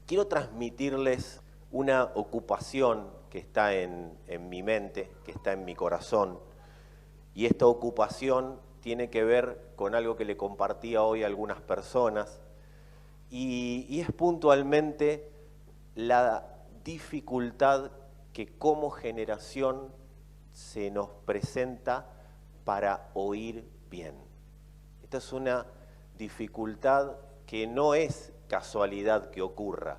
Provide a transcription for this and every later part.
Quiero transmitirles una ocupación que está en mi mente, que está en mi corazón, y esta ocupación tiene que ver con algo que le compartía hoy a algunas personas, y es puntualmente la dificultad que como generación se nos presenta para oír bien. Esta es una dificultad que no es casualidad que ocurra,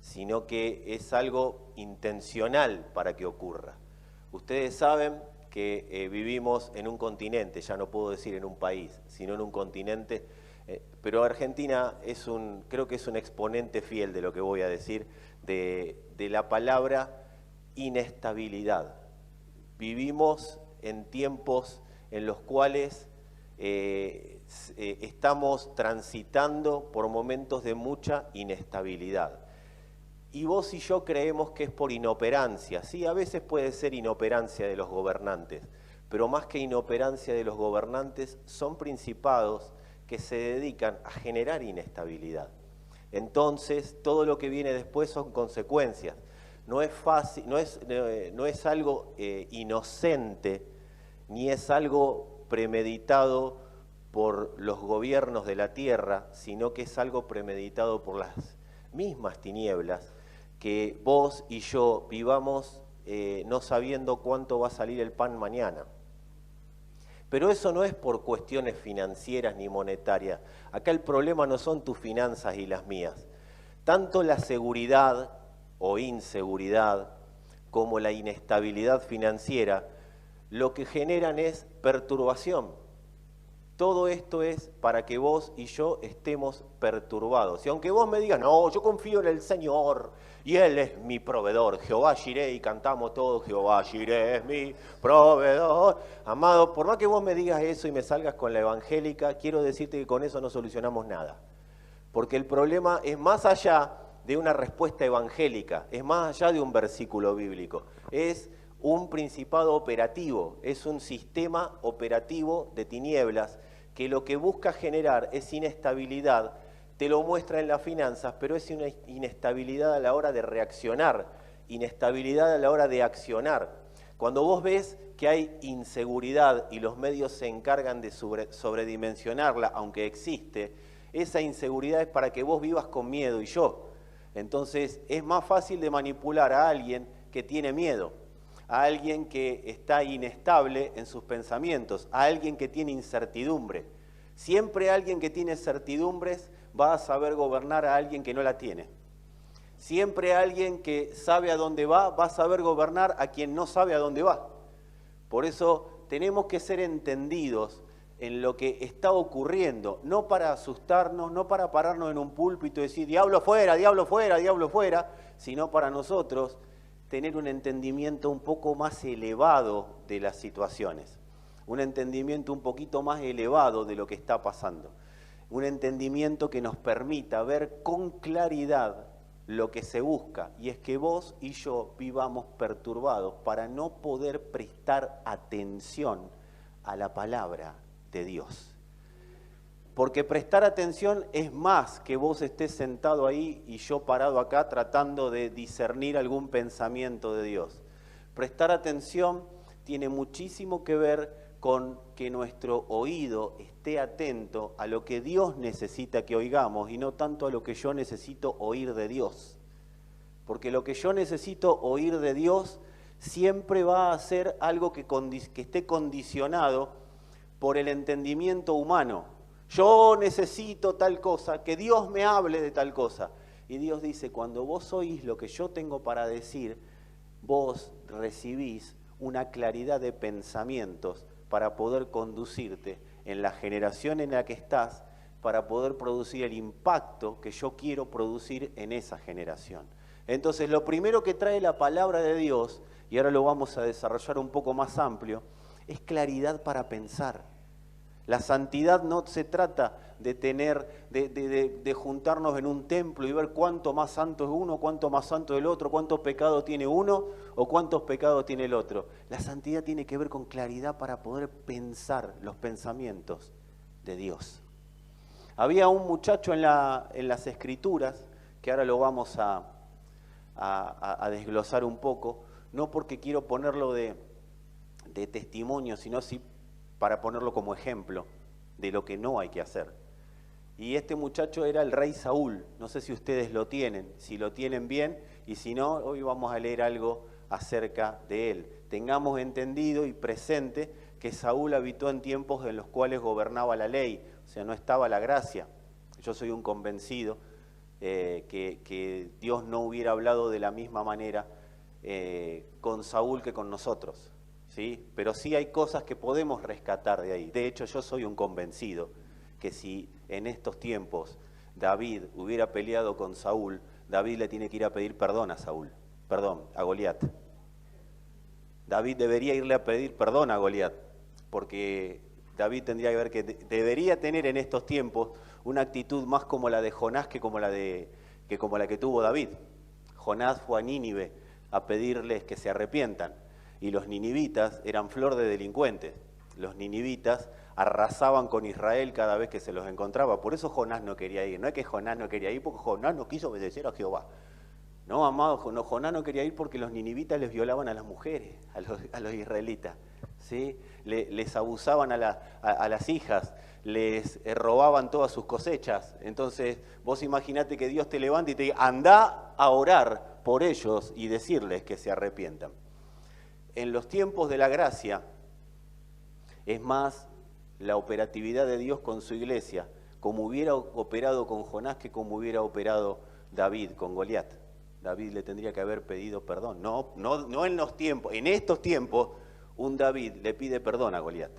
sino que es algo intencional para que ocurra. Ustedes saben que vivimos en un continente, ya no puedo decir en un país, sino en un continente, pero Argentina creo que es un exponente fiel de lo que voy a decir, de la palabra inestabilidad. Vivimos en tiempos en los cuales estamos transitando por momentos de mucha inestabilidad. Y vos y yo creemos que es por inoperancia. Sí, a veces puede ser inoperancia de los gobernantes, pero más que inoperancia de los gobernantes, son principados que se dedican a generar inestabilidad. Entonces, todo lo que viene después son consecuencias. No es fácil, no es algo inocente, ni es algo premeditado por los gobiernos de la tierra, sino que es algo premeditado por las mismas tinieblas, que vos y yo vivamos no sabiendo cuánto va a salir el pan mañana. Pero eso no es por cuestiones financieras ni monetarias. Acá el problema no son tus finanzas y las mías. Tanto la seguridad o inseguridad como la inestabilidad financiera lo que generan es perturbación. Todo esto es para que vos y yo estemos perturbados. Y aunque vos me digas, no, yo confío en el Señor y Él es mi proveedor, Jehová Jireh, y cantamos todos, Jehová Jireh es mi proveedor. Amado, por más que vos me digas eso y me salgas con la evangélica, quiero decirte que con eso no solucionamos nada. Porque el problema es más allá de una respuesta evangélica, es más allá de un versículo bíblico, es un principado operativo, es un sistema operativo de tinieblas que lo que busca generar es inestabilidad, te lo muestra en las finanzas, pero es una inestabilidad a la hora de reaccionar, inestabilidad a la hora de accionar. Cuando vos ves que hay inseguridad y los medios se encargan de sobredimensionarla, aunque existe, esa inseguridad es para que vos vivas con miedo y yo. Entonces es más fácil de manipular a alguien que tiene miedo, a alguien que está inestable en sus pensamientos, a alguien que tiene incertidumbre. Siempre alguien que tiene certidumbres va a saber gobernar a alguien que no la tiene. Siempre alguien que sabe a dónde va a saber gobernar a quien no sabe a dónde va. Por eso tenemos que ser entendidos en lo que está ocurriendo, no para asustarnos, no para pararnos en un púlpito y decir diablo fuera, diablo fuera, diablo fuera, sino para nosotros tener un entendimiento un poco más elevado de las situaciones, un entendimiento un poquito más elevado de lo que está pasando, un entendimiento que nos permita ver con claridad lo que se busca, y es que vos y yo vivamos perturbados para no poder prestar atención a la palabra de Dios. Porque prestar atención es más que vos estés sentado ahí y yo parado acá tratando de discernir algún pensamiento de Dios. Prestar atención tiene muchísimo que ver con que nuestro oído esté atento a lo que Dios necesita que oigamos y no tanto a lo que yo necesito oír de Dios. Porque lo que yo necesito oír de Dios siempre va a ser algo que esté condicionado por el entendimiento humano. Yo necesito tal cosa, que Dios me hable de tal cosa. Y Dios dice, cuando vos oís lo que yo tengo para decir, vos recibís una claridad de pensamientos para poder conducirte en la generación en la que estás, para poder producir el impacto que yo quiero producir en esa generación. Entonces, lo primero que trae la palabra de Dios, y ahora lo vamos a desarrollar un poco más amplio, es claridad para pensar. La santidad no se trata de juntarnos en un templo y ver cuánto más santo es uno, cuánto más santo es el otro, cuántos pecados tiene uno o cuántos pecados tiene el otro. La santidad tiene que ver con claridad para poder pensar los pensamientos de Dios. Había un muchacho en las Escrituras que que ahora lo vamos a desglosar un poco, no porque quiero ponerlo de testimonio, sino sí para ponerlo como ejemplo de lo que no hay que hacer. Y este muchacho era el rey Saúl, no sé si ustedes lo tienen, si lo tienen bien, y si no, hoy vamos a leer algo acerca de él. Tengamos entendido y presente que Saúl habitó en tiempos en los cuales gobernaba la ley, o sea, no estaba la gracia. Yo soy un convencido que Dios no hubiera hablado de la misma manera con Saúl que con nosotros, ¿sí? Pero sí hay cosas que podemos rescatar de ahí. De hecho, yo soy un convencido que si en estos tiempos David hubiera peleado con Saúl, David le tiene que ir a pedir perdón a Saúl, perdón, a Goliat. David debería irle a pedir perdón a Goliat, porque David tendría que ver que debería tener en estos tiempos una actitud más como la de Jonás que como la que tuvo David. Jonás fue a Nínive a pedirles que se arrepientan, y los ninivitas eran flor de delincuentes. Los ninivitas arrasaban con Israel cada vez que se los encontraba. Por eso Jonás no quería ir. No es que Jonás no quería ir porque Jonás no quiso obedecer a Jehová. No, amado, Jonás no quería ir porque los ninivitas les violaban a las mujeres, a los israelitas, ¿sí? Les abusaban a las hijas, les robaban todas sus cosechas. Entonces, vos imaginate que Dios te levante y te diga, andá a orar por ellos y decirles que se arrepientan. En los tiempos de la gracia, es más la operatividad de Dios con su iglesia, como hubiera operado con Jonás que como hubiera operado David con Goliat. David le tendría que haber pedido perdón. No en los tiempos. En estos tiempos, un David le pide perdón a Goliat.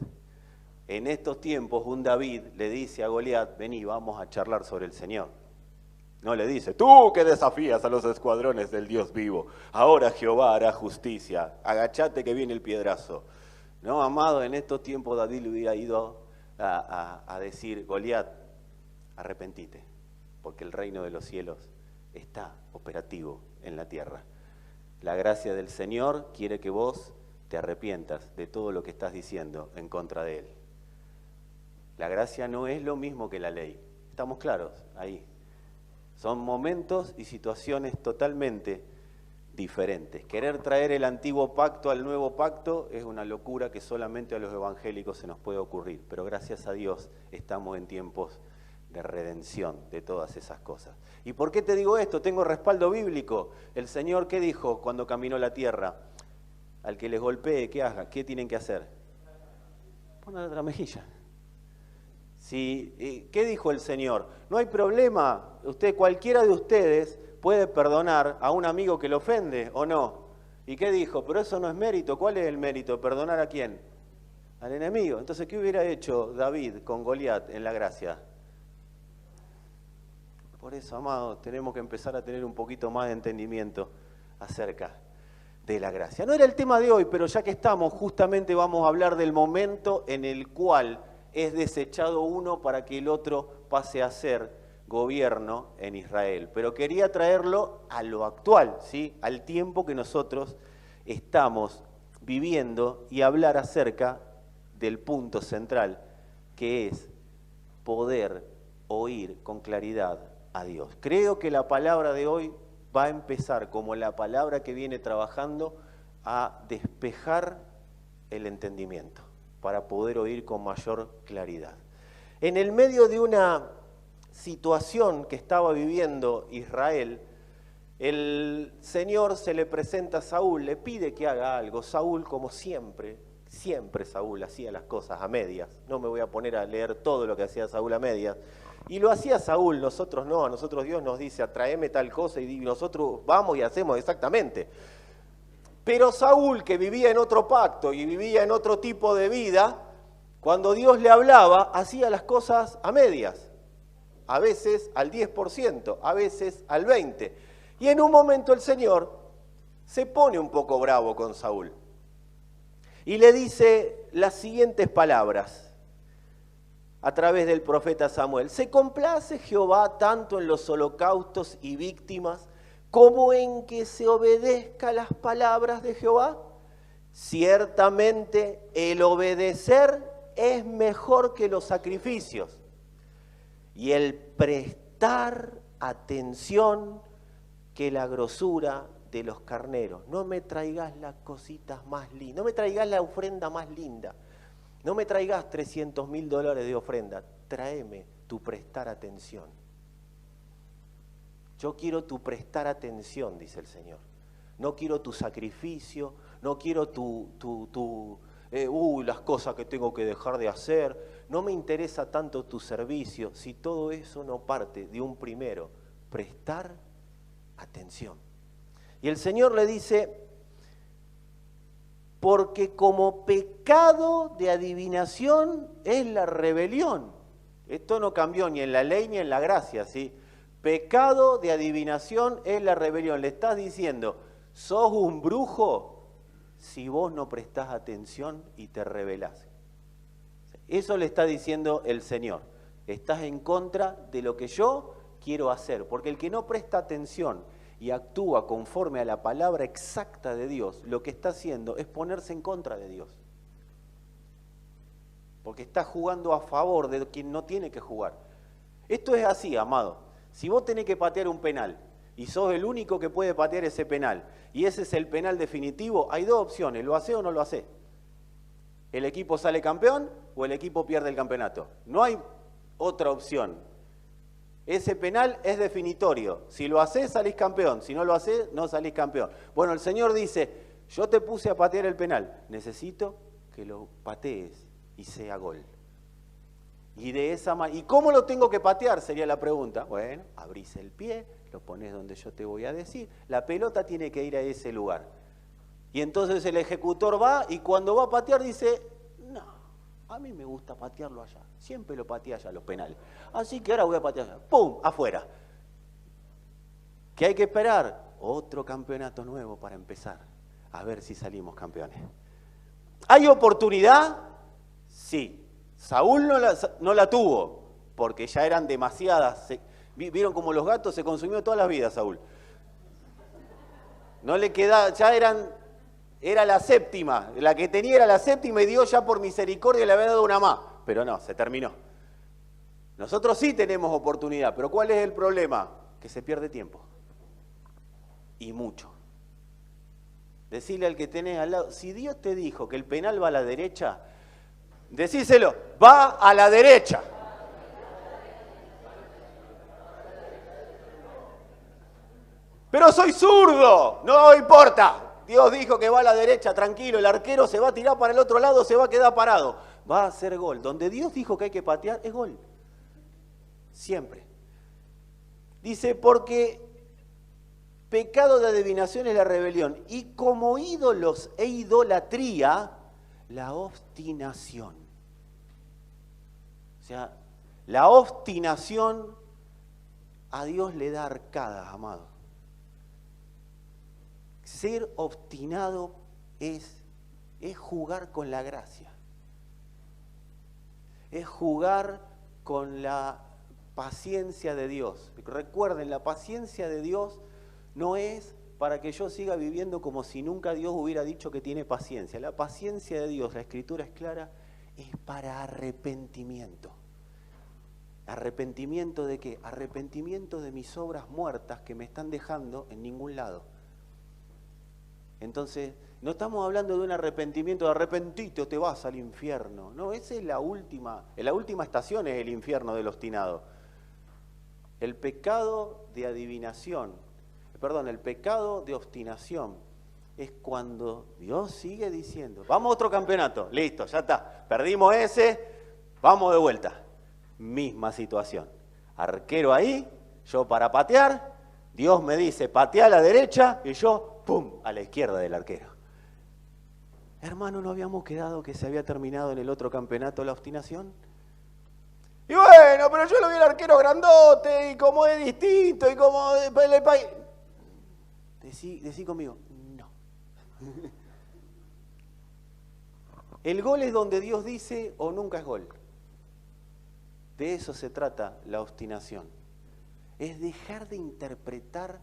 En estos tiempos, un David le dice a Goliat, vení, vamos a charlar sobre el Señor. No le dice, tú que desafías a los escuadrones del Dios vivo, ahora Jehová hará justicia, agachate que viene el piedrazo. No, amado, en estos tiempos David le hubiera ido a decir, Goliat, arrepentite, porque el reino de los cielos está operativo en la tierra. La gracia del Señor quiere que vos te arrepientas de todo lo que estás diciendo en contra de Él. La gracia no es lo mismo que la ley. ¿Estamos claros ahí? Son momentos y situaciones totalmente diferentes. Querer traer el antiguo pacto al nuevo pacto es una locura que solamente a los evangélicos se nos puede ocurrir. Pero gracias a Dios estamos en tiempos de redención de todas esas cosas. ¿Y por qué te digo esto? Tengo respaldo bíblico. El Señor, ¿qué dijo cuando caminó la tierra? Al que les golpee, ¿qué haga? ¿Qué tienen que hacer? Poner otra mejilla. Sí, ¿qué dijo el Señor? No hay problema, cualquiera de ustedes puede perdonar a un amigo que lo ofende, ¿o no? ¿Y qué dijo? Pero eso no es mérito. ¿Cuál es el mérito? ¿Perdonar a quién? Al enemigo. Entonces, ¿qué hubiera hecho David con Goliat en la gracia? Por eso, amados, tenemos que empezar a tener un poquito más de entendimiento acerca de la gracia. No era el tema de hoy, pero ya que estamos, justamente vamos a hablar del momento en el cual es desechado uno para que el otro pase a ser gobierno en Israel. Pero quería traerlo a lo actual, ¿sí? Al tiempo que nosotros estamos viviendo y hablar acerca del punto central, que es poder oír con claridad a Dios. Creo que la palabra de hoy va a empezar, como la palabra que viene trabajando, a despejar el entendimiento, para poder oír con mayor claridad. En el medio de una situación que estaba viviendo Israel, el Señor se le presenta a Saúl, le pide que haga algo. Saúl, como siempre Saúl hacía las cosas a medias. No me voy a poner a leer todo lo que hacía Saúl a medias. Y lo hacía Saúl, nosotros no. A nosotros Dios nos dice, tráeme tal cosa, y nosotros vamos y hacemos exactamente. Pero Saúl, que vivía en otro pacto y vivía en otro tipo de vida, cuando Dios le hablaba, hacía las cosas a medias. A veces al 10%, a veces al 20%. Y en un momento el Señor se pone un poco bravo con Saúl. Y le dice las siguientes palabras a través del profeta Samuel. ¿Se complace Jehová tanto en los holocaustos y víctimas como en que se obedezca las palabras de Jehová? Ciertamente el obedecer es mejor que los sacrificios, y el prestar atención que la grosura de los carneros. No me traigas las cositas más lindas, no me traigas la ofrenda más linda, no me traigas $300.000 de ofrenda, tráeme tu prestar atención. Yo quiero tu prestar atención, dice el Señor. No quiero tu sacrificio, no quiero las cosas que tengo que dejar de hacer. No me interesa tanto tu servicio si todo eso no parte de un primero, prestar atención. Y el Señor le dice, porque como pecado de adivinación es la rebelión. Esto no cambió ni en la ley ni en la gracia, ¿sí? Pecado de adivinación es la rebelión. Le estás diciendo, sos un brujo si vos no prestás atención y te rebelás. Eso le está diciendo el Señor. Estás en contra de lo que yo quiero hacer. Porque el que no presta atención y actúa conforme a la palabra exacta de Dios, lo que está haciendo es ponerse en contra de Dios. Porque está jugando a favor de quien no tiene que jugar. Esto es así, amado. Si vos tenés que patear un penal y sos el único que puede patear ese penal y ese es el penal definitivo, hay dos opciones, ¿lo hacés o no lo hacés? ¿El equipo sale campeón o el equipo pierde el campeonato? No hay otra opción. Ese penal es definitorio. Si lo hacés, salís campeón. Si no lo hacés, no salís campeón. Bueno, el Señor dice, yo te puse a patear el penal. Necesito que lo patees y sea gol. Y de esa manera, ¿y cómo lo tengo que patear? Sería la pregunta. Bueno, abrís el pie, lo pones donde yo te voy a decir. La pelota tiene que ir a ese lugar. Y entonces el ejecutor va y cuando va a patear dice, no, a mí me gusta patearlo allá. Siempre lo pateé allá los penales. Así que ahora voy a patear allá. ¡Pum! Afuera. ¿Qué hay que esperar? Otro campeonato nuevo para empezar. A ver si salimos campeones. ¿Hay oportunidad? Sí. Saúl no la tuvo, porque ya eran demasiadas. ¿Vieron cómo los gatos se consumió todas las vidas, Saúl? No le quedaba, era la séptima. La que tenía era la séptima y Dios ya por misericordia le había dado una más. Pero no, se terminó. Nosotros sí tenemos oportunidad, pero ¿cuál es el problema? Que se pierde tiempo. Y mucho. Decirle al que tenés al lado, si Dios te dijo que el penal va a la derecha, decíselo, va a la derecha. Pero soy zurdo, no importa. Dios dijo que va a la derecha, tranquilo, el arquero se va a tirar para el otro lado, se va a quedar parado. Va a hacer gol. Donde Dios dijo que hay que patear, es gol. Siempre. Dice, porque pecado de adivinación es la rebelión. Y como ídolos e idolatría, la obstinación. O sea, la obstinación a Dios le da arcadas, amado. Ser obstinado es jugar con la gracia. Es jugar con la paciencia de Dios. Recuerden, la paciencia de Dios no es para que yo siga viviendo como si nunca Dios hubiera dicho que tiene paciencia. La paciencia de Dios, la Escritura es clara, es para arrepentimiento. ¿Arrepentimiento de qué? Arrepentimiento de mis obras muertas que me están dejando en ningún lado. Entonces, no estamos hablando de un arrepentimiento, de arrepentite o te vas al infierno. No, esa es la última estación es el infierno del obstinado. El pecado de adivinación, el pecado de obstinación es cuando Dios sigue diciendo, vamos a otro campeonato, listo, ya está, perdimos ese, vamos de vuelta. Misma situación. Arquero ahí, yo para patear, Dios me dice, patea a la derecha y yo, ¡pum!, a la izquierda del arquero. Hermano, ¿no habíamos quedado que se había terminado en el otro campeonato la obstinación? Y bueno, pero yo lo vi al arquero grandote y como es distinto y como... Decí conmigo, no. El gol es donde Dios dice o nunca es gol. De eso se trata la obstinación. Es dejar de interpretar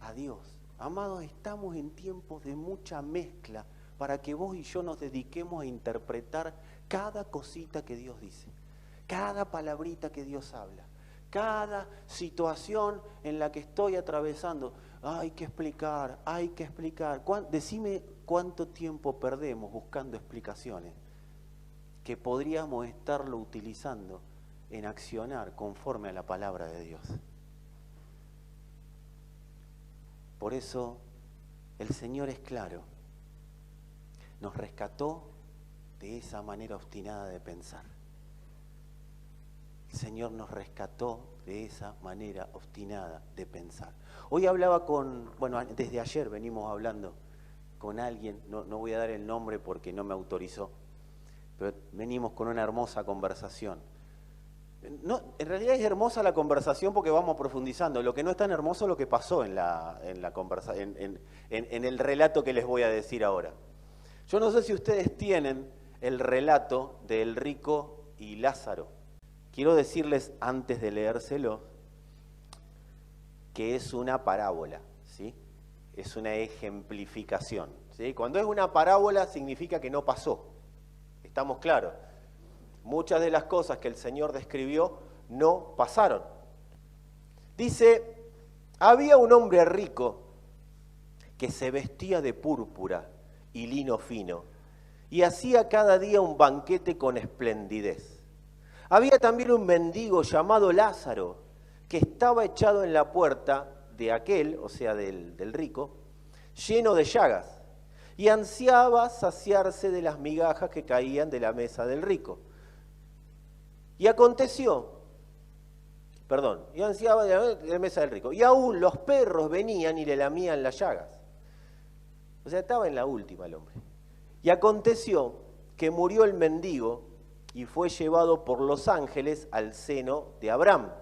a Dios. Amados, estamos en tiempos de mucha mezcla para que vos y yo nos dediquemos a interpretar cada cosita que Dios dice, cada palabrita que Dios habla, Cada situación en la que estoy atravesando, hay que explicar, hay que explicar. Decime cuánto tiempo perdemos buscando explicaciones que podríamos estarlo utilizando en accionar conforme a la palabra de Dios. Por eso el Señor es claro, nos rescató de esa manera obstinada de pensar. El Señor nos rescató de esa manera obstinada de pensar. Hoy hablaba desde ayer venimos hablando con alguien, no voy a dar el nombre porque no me autorizó, pero venimos con una hermosa conversación. No, en realidad es hermosa la conversación porque vamos profundizando. Lo que no es tan hermoso es lo que pasó en el relato que les voy a decir ahora. Yo no sé si ustedes tienen el relato del rico y Lázaro. Quiero decirles antes de leérselo que es una parábola, ¿sí? Es una ejemplificación, ¿sí? Cuando es una parábola significa que no pasó. ¿Estamos claros? Muchas de las cosas que el Señor describió no pasaron. Dice, había un hombre rico que se vestía de púrpura y lino fino y hacía cada día un banquete con esplendidez. Había también un mendigo llamado Lázaro que estaba echado en la puerta de aquel, o sea, del rico, lleno de llagas, y ansiaba saciarse de las migajas que caían de la mesa del rico. Y ansiaba de la mesa del rico. Y aún los perros venían y le lamían las llagas. O sea, estaba en la última el hombre. Y aconteció que murió el mendigo y fue llevado por los ángeles al seno de Abraham.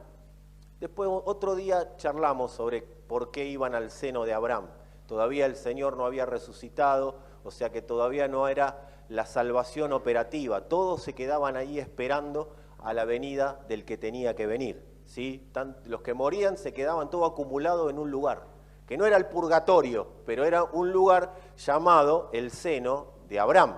Después otro día charlamos sobre por qué iban al seno de Abraham. Todavía el Señor no había resucitado, o sea que todavía no era la salvación operativa. Todos se quedaban ahí esperando a la venida del que tenía que venir, ¿sí? Los que morían se quedaban todo acumulado en un lugar, que no era el purgatorio, pero era un lugar llamado el seno de Abraham.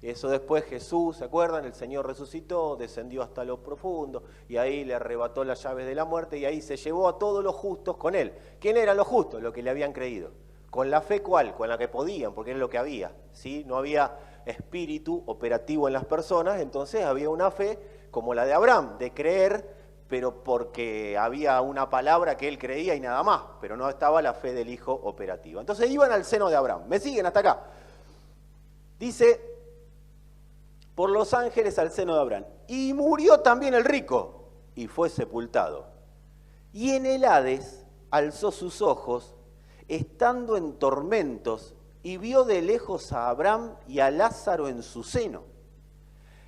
Eso después Jesús, ¿se acuerdan? El Señor resucitó, descendió hasta lo profundo y ahí le arrebató las llaves de la muerte y ahí se llevó a todos los justos con él. ¿Quién eran los justos? Los que le habían creído. ¿Con la fe cuál? Con la que podían, porque era lo que había, ¿sí? No había espíritu operativo en las personas, entonces había una fe como la de Abraham, de creer, pero porque había una palabra que él creía y nada más, pero no estaba la fe del Hijo operativa. Entonces iban al seno de Abraham. ¿Me siguen hasta acá? Dice, por los ángeles al seno de Abraham. Y murió también el rico y fue sepultado. Y en el Hades alzó sus ojos, estando en tormentos, y vio de lejos a Abraham y a Lázaro en su seno.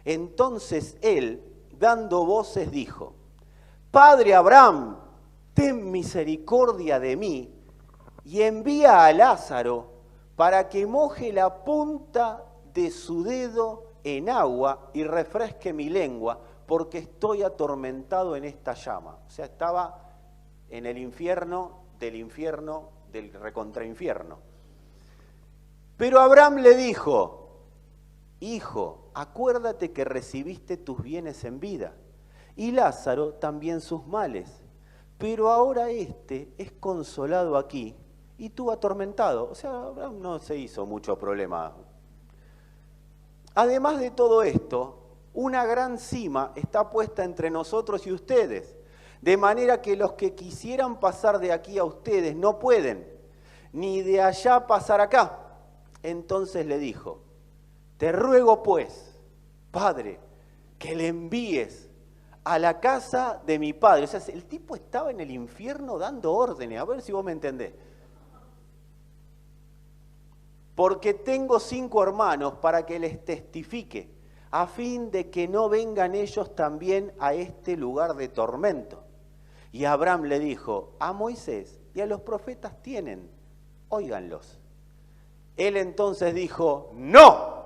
Entonces él, dando voces, dijo, Padre Abraham, ten misericordia de mí, y envía a Lázaro para que moje la punta de su dedo en agua y refresque mi lengua, porque estoy atormentado en esta llama. O sea, estaba en el infierno, del recontrainfierno. Pero Abraham le dijo, Hijo, acuérdate que recibiste tus bienes en vida, y Lázaro también sus males, pero ahora este es consolado aquí, y tú atormentado. O sea, Abraham no se hizo mucho problema. Además de todo esto, una gran cima está puesta entre nosotros y ustedes, de manera que los que quisieran pasar de aquí a ustedes no pueden, ni de allá pasar acá. Entonces le dijo, te ruego pues, Padre, que le envíes a la casa de mi padre. O sea, el tipo estaba en el infierno dando órdenes, a ver si vos me entendés. Porque tengo 5 hermanos para que les testifique, a fin de que no vengan ellos también a este lugar de tormento. Y Abraham le dijo, a Moisés y a los profetas tienen, óiganlos. Él entonces dijo, no,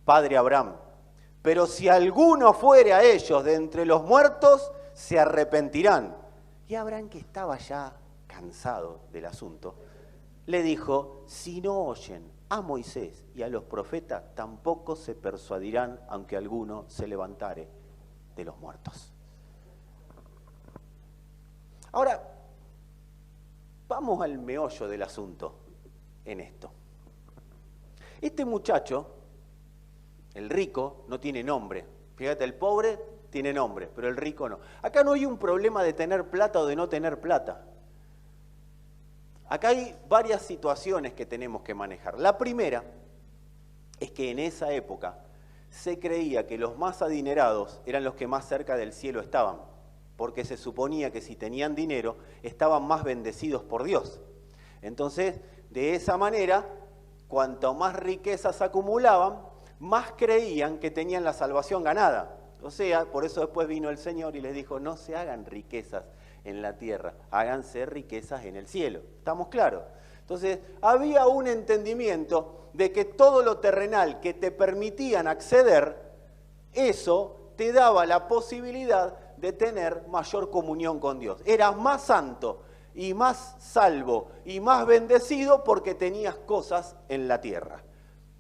Padre Abraham, pero si alguno fuere a ellos de entre los muertos, se arrepentirán. Y Abraham, que estaba ya cansado del asunto, le dijo, si no oyen a Moisés y a los profetas, tampoco se persuadirán, aunque alguno se levantare de los muertos. Ahora, vamos al meollo del asunto en esto. Este muchacho, el rico, no tiene nombre. Fíjate, el pobre tiene nombre, pero el rico no. Acá no hay un problema de tener plata o de no tener plata. Acá hay varias situaciones que tenemos que manejar. La primera es que en esa época se creía que los más adinerados eran los que más cerca del cielo estaban, porque se suponía que si tenían dinero estaban más bendecidos por Dios. Entonces, de esa manera, cuanto más riquezas acumulaban, más creían que tenían la salvación ganada. O sea, por eso después vino el Señor y les dijo, no se hagan riquezas en la tierra, háganse riquezas en el cielo. ¿Estamos claros? Entonces, había un entendimiento de que todo lo terrenal que te permitían acceder, eso te daba la posibilidad de tener mayor comunión con Dios. Eras más santo y más salvo y más bendecido porque tenías cosas en la tierra.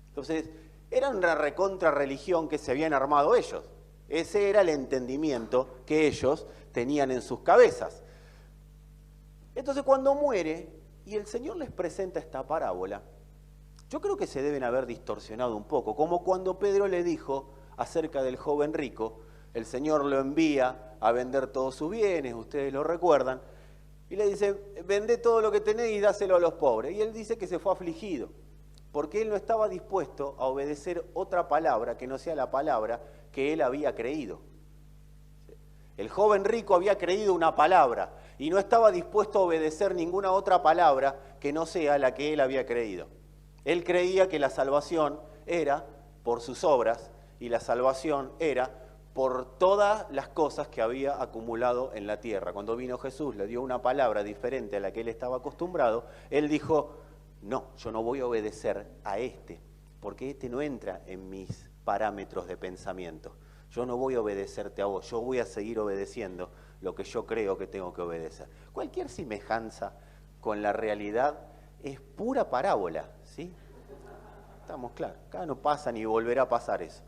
Entonces, era una recontra religión que se habían armado ellos. Ese era el entendimiento que ellos tenían en sus cabezas. Entonces, cuando muere y el Señor les presenta esta parábola, yo creo que se deben haber distorsionado un poco, como cuando Pedro le dijo acerca del joven rico, el Señor lo envía a vender todos sus bienes, ustedes lo recuerdan, y le dice, vendé todo lo que tenés y dáselo a los pobres. Y él dice que se fue afligido, porque él no estaba dispuesto a obedecer otra palabra que no sea la palabra que él había creído. El joven rico había creído una palabra y no estaba dispuesto a obedecer ninguna otra palabra que no sea la que él había creído. Él creía que la salvación era por sus obras y la salvación era por todas las cosas que había acumulado en la tierra. Cuando vino Jesús, le dio una palabra diferente a la que él estaba acostumbrado, él dijo, no, yo no voy a obedecer a este, porque este no entra en mis parámetros de pensamiento. Yo no voy a obedecerte a vos, yo voy a seguir obedeciendo lo que yo creo que tengo que obedecer. Cualquier semejanza con la realidad es pura parábola, ¿sí? Estamos claros, acá no pasa ni volverá a pasar eso.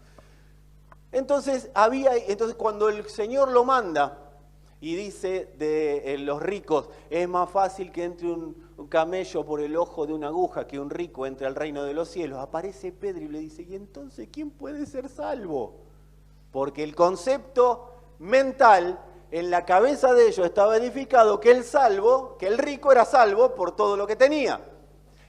Entonces cuando el Señor lo manda y dice de los ricos, es más fácil que entre un camello por el ojo de una aguja que un rico entre al reino de los cielos, aparece Pedro y le dice, ¿y entonces quién puede ser salvo? Porque el concepto mental en la cabeza de ellos estaba edificado que el rico era salvo por todo lo que tenía.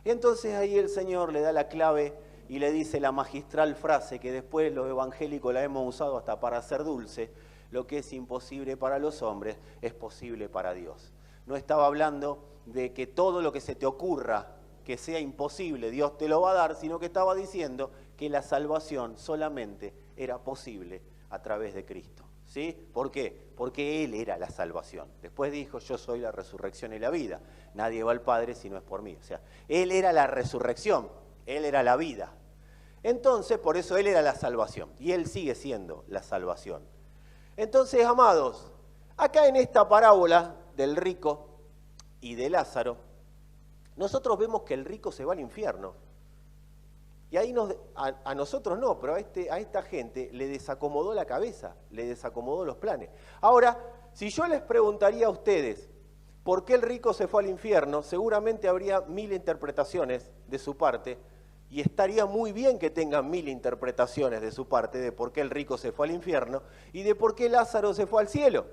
Y entonces ahí el Señor le da la clave y le dice la magistral frase que después los evangélicos la hemos usado hasta para hacer dulce, lo que es imposible para los hombres es posible para Dios. No estaba hablando de que todo lo que se te ocurra que sea imposible, Dios te lo va a dar, sino que estaba diciendo que la salvación solamente era posible a través de Cristo. ¿Sí? ¿Por qué? Porque Él era la salvación. Después dijo, yo soy la resurrección y la vida. Nadie va al Padre si no es por mí. O sea, Él era la resurrección, Él era la vida. Entonces, por eso Él era la salvación. Y Él sigue siendo la salvación. Entonces, amados, acá en esta parábola del rico y de Lázaro, nosotros vemos que el rico se va al infierno. Y ahí a nosotros no, pero a esta gente le desacomodó la cabeza, le desacomodó los planes. Ahora, si yo les preguntaría a ustedes por qué el rico se fue al infierno, seguramente habría 1000 interpretaciones de su parte, y estaría muy bien que tengan 1000 interpretaciones de su parte de por qué el rico se fue al infierno y de por qué Lázaro se fue al cielo.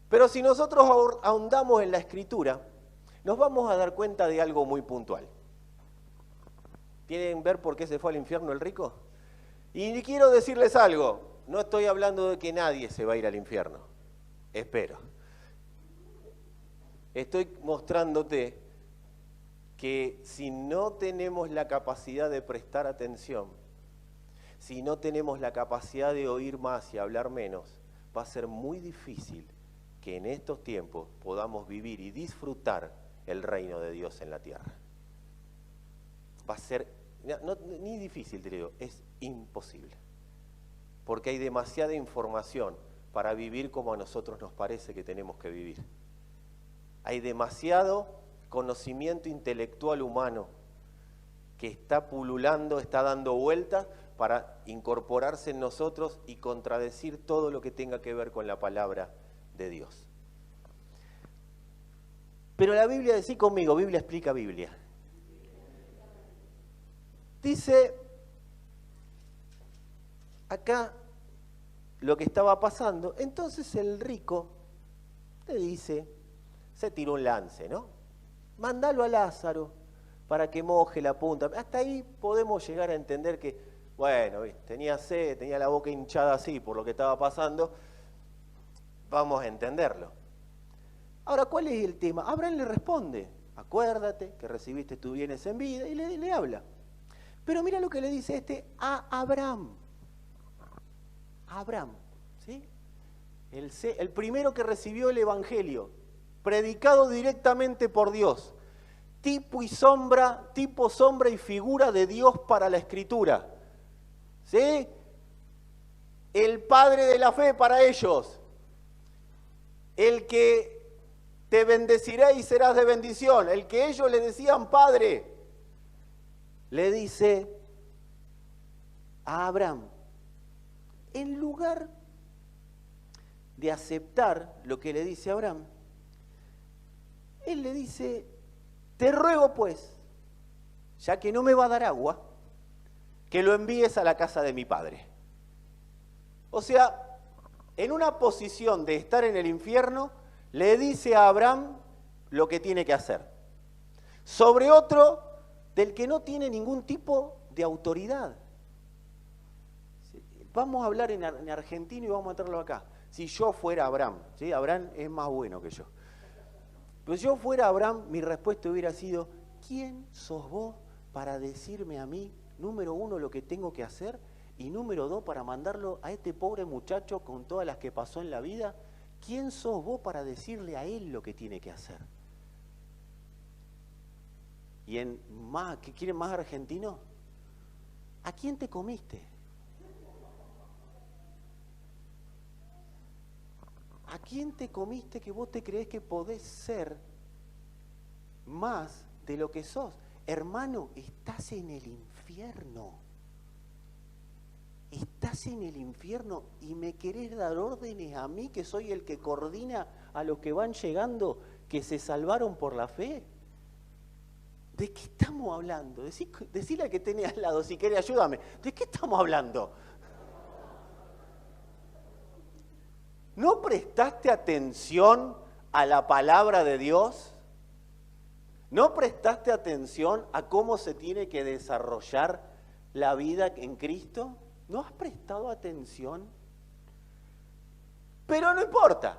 Pero si nosotros ahondamos en la Escritura, nos vamos a dar cuenta de algo muy puntual. ¿Quieren ver por qué se fue al infierno el rico? Y quiero decirles algo, no estoy hablando de que nadie se va a ir al infierno, espero. Estoy mostrándote que si no tenemos la capacidad de prestar atención, si no tenemos la capacidad de oír más y hablar menos, va a ser muy difícil que en estos tiempos podamos vivir y disfrutar el reino de Dios en la tierra. Va a ser, ni difícil te digo, es imposible. Porque hay demasiada información para vivir como a nosotros nos parece que tenemos que vivir. Hay demasiado conocimiento intelectual humano que está pululando, está dando vueltas para incorporarse en nosotros y contradecir todo lo que tenga que ver con la palabra de Dios. Pero la Biblia, decí conmigo, Biblia explica Biblia. Dice acá lo que estaba pasando. Entonces el rico le dice, se tiró un lance, ¿no? Mándalo a Lázaro para que moje la punta. Hasta ahí podemos llegar a entender que, bueno, tenía sed, tenía la boca hinchada así por lo que estaba pasando. Vamos a entenderlo. Ahora, ¿cuál es el tema? Abraham le responde, acuérdate que recibiste tus bienes en vida, y le habla. Pero mira lo que le dice a Abraham. Abraham, ¿sí? El primero que recibió el Evangelio, predicado directamente por Dios, tipo, sombra y figura de Dios para la Escritura, ¿sí? El padre de la fe para ellos, el que te bendecirá y serás de bendición, el que ellos le decían Padre, le dice a Abraham, en lugar de aceptar lo que le dice Abraham, él le dice, te ruego pues, ya que no me va a dar agua, que lo envíes a la casa de mi padre. O sea, en una posición de estar en el infierno, le dice a Abraham lo que tiene que hacer. Sobre otro del que no tiene ningún tipo de autoridad. Vamos a hablar en argentino y vamos a meterlo acá. Si yo fuera Abraham, ¿sí? Abraham es más bueno que yo. Pero si yo fuera Abraham, mi respuesta hubiera sido, ¿quién sos vos para decirme a mí, número uno, lo que tengo que hacer? Y número dos, para mandarlo a este pobre muchacho con todas las que pasó en la vida. ¿Quién sos vos para decirle a él lo que tiene que hacer? Y ¿qué quieren más argentino? ¿A quién te comiste? ¿A quién te comiste que vos te creés que podés ser más de lo que sos? Hermano, estás en el infierno. Estás en el infierno y me querés dar órdenes a mí, que soy el que coordina a los que van llegando, que se salvaron por la fe. ¿De qué estamos hablando? Decile al que tenés al lado, si querés, ayúdame. ¿De qué estamos hablando? ¿No prestaste atención a la palabra de Dios? ¿No prestaste atención a cómo se tiene que desarrollar la vida en Cristo? ¿No has prestado atención? Pero no importa.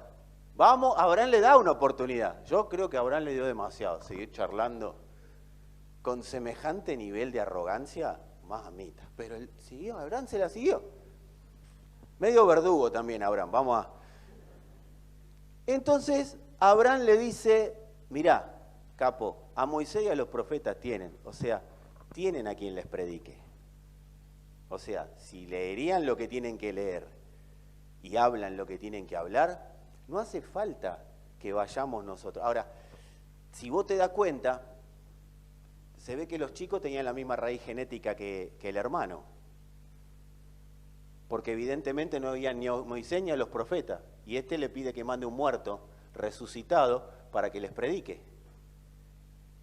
Vamos, Abraham le da una oportunidad. Yo creo que Abraham le dio demasiado. Seguir charlando con semejante nivel de arrogancia, mamita. Pero él siguió, Abraham se la siguió. Medio verdugo también Abraham, vamos a... Entonces Abraham le dice, mirá, capo, a Moisés y a los profetas tienen a quien les predique. O sea, si leerían lo que tienen que leer y hablan lo que tienen que hablar, no hace falta que vayamos nosotros. Ahora, si vos te das cuenta, se ve que los chicos tenían la misma raíz genética que el hermano. Porque evidentemente no había ni a Moisés ni a los profetas. Y le pide que mande un muerto resucitado para que les predique.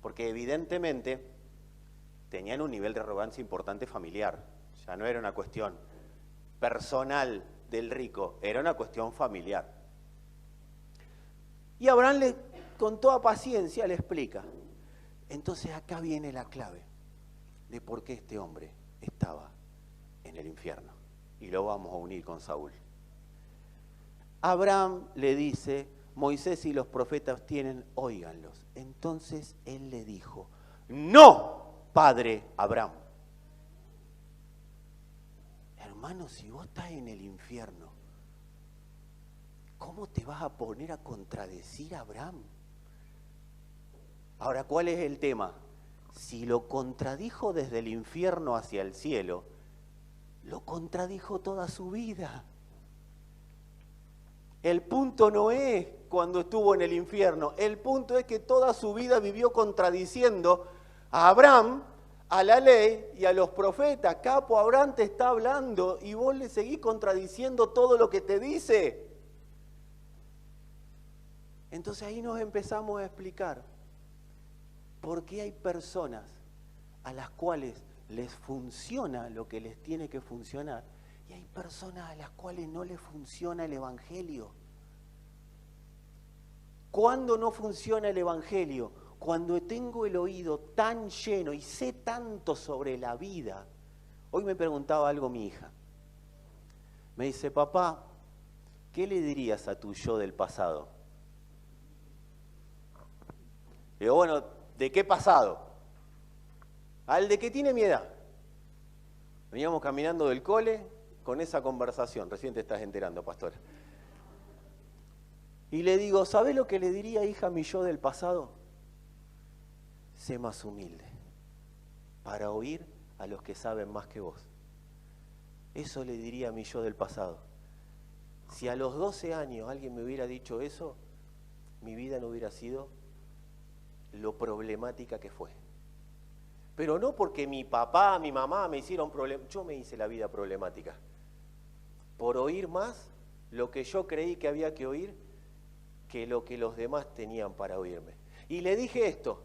Porque evidentemente tenían un nivel de arrogancia importante familiar. Ya no era una cuestión personal del rico, era una cuestión familiar. Y Abraham con toda paciencia le explica. Entonces acá viene la clave de por qué este hombre estaba en el infierno. Y lo vamos a unir con Saúl. Abraham le dice, Moisés y los profetas tienen, óiganlos. Entonces él le dijo, no, padre Abraham. Hermano, si vos estás en el infierno, ¿cómo te vas a poner a contradecir a Abraham? Ahora, ¿cuál es el tema? Si lo contradijo desde el infierno hacia el cielo, lo contradijo toda su vida. El punto no es cuando estuvo en el infierno, el punto es que toda su vida vivió contradiciendo a Abraham, a la ley y a los profetas. Capo, Abraham te está hablando y vos le seguís contradiciendo todo lo que te dice. Entonces ahí nos empezamos a explicar por qué hay personas a las cuales les funciona lo que les tiene que funcionar y hay personas a las cuales no les funciona el Evangelio. ¿Cuándo no funciona el Evangelio? Cuando tengo el oído tan lleno y sé tanto sobre la vida. Hoy me preguntaba algo mi hija. Me dice, papá, ¿qué le dirías a tu yo del pasado? Digo, bueno, ¿de qué pasado? Al de que tiene mi edad. Veníamos caminando del cole con esa conversación. Recién te estás enterando, pastora. Y le digo, ¿sabés lo que le diría, hija, a mi yo del pasado? Sé más humilde para oír a los que saben más que vos. Eso le diría a mi yo del pasado. Si a los 12 años alguien me hubiera dicho eso, mi vida no hubiera sido lo problemática que fue. Pero no porque mi papá, mi mamá me hicieron problemas, yo me hice la vida problemática. Por oír más lo que yo creí que había que oír que lo que los demás tenían para oírme. Y le dije esto,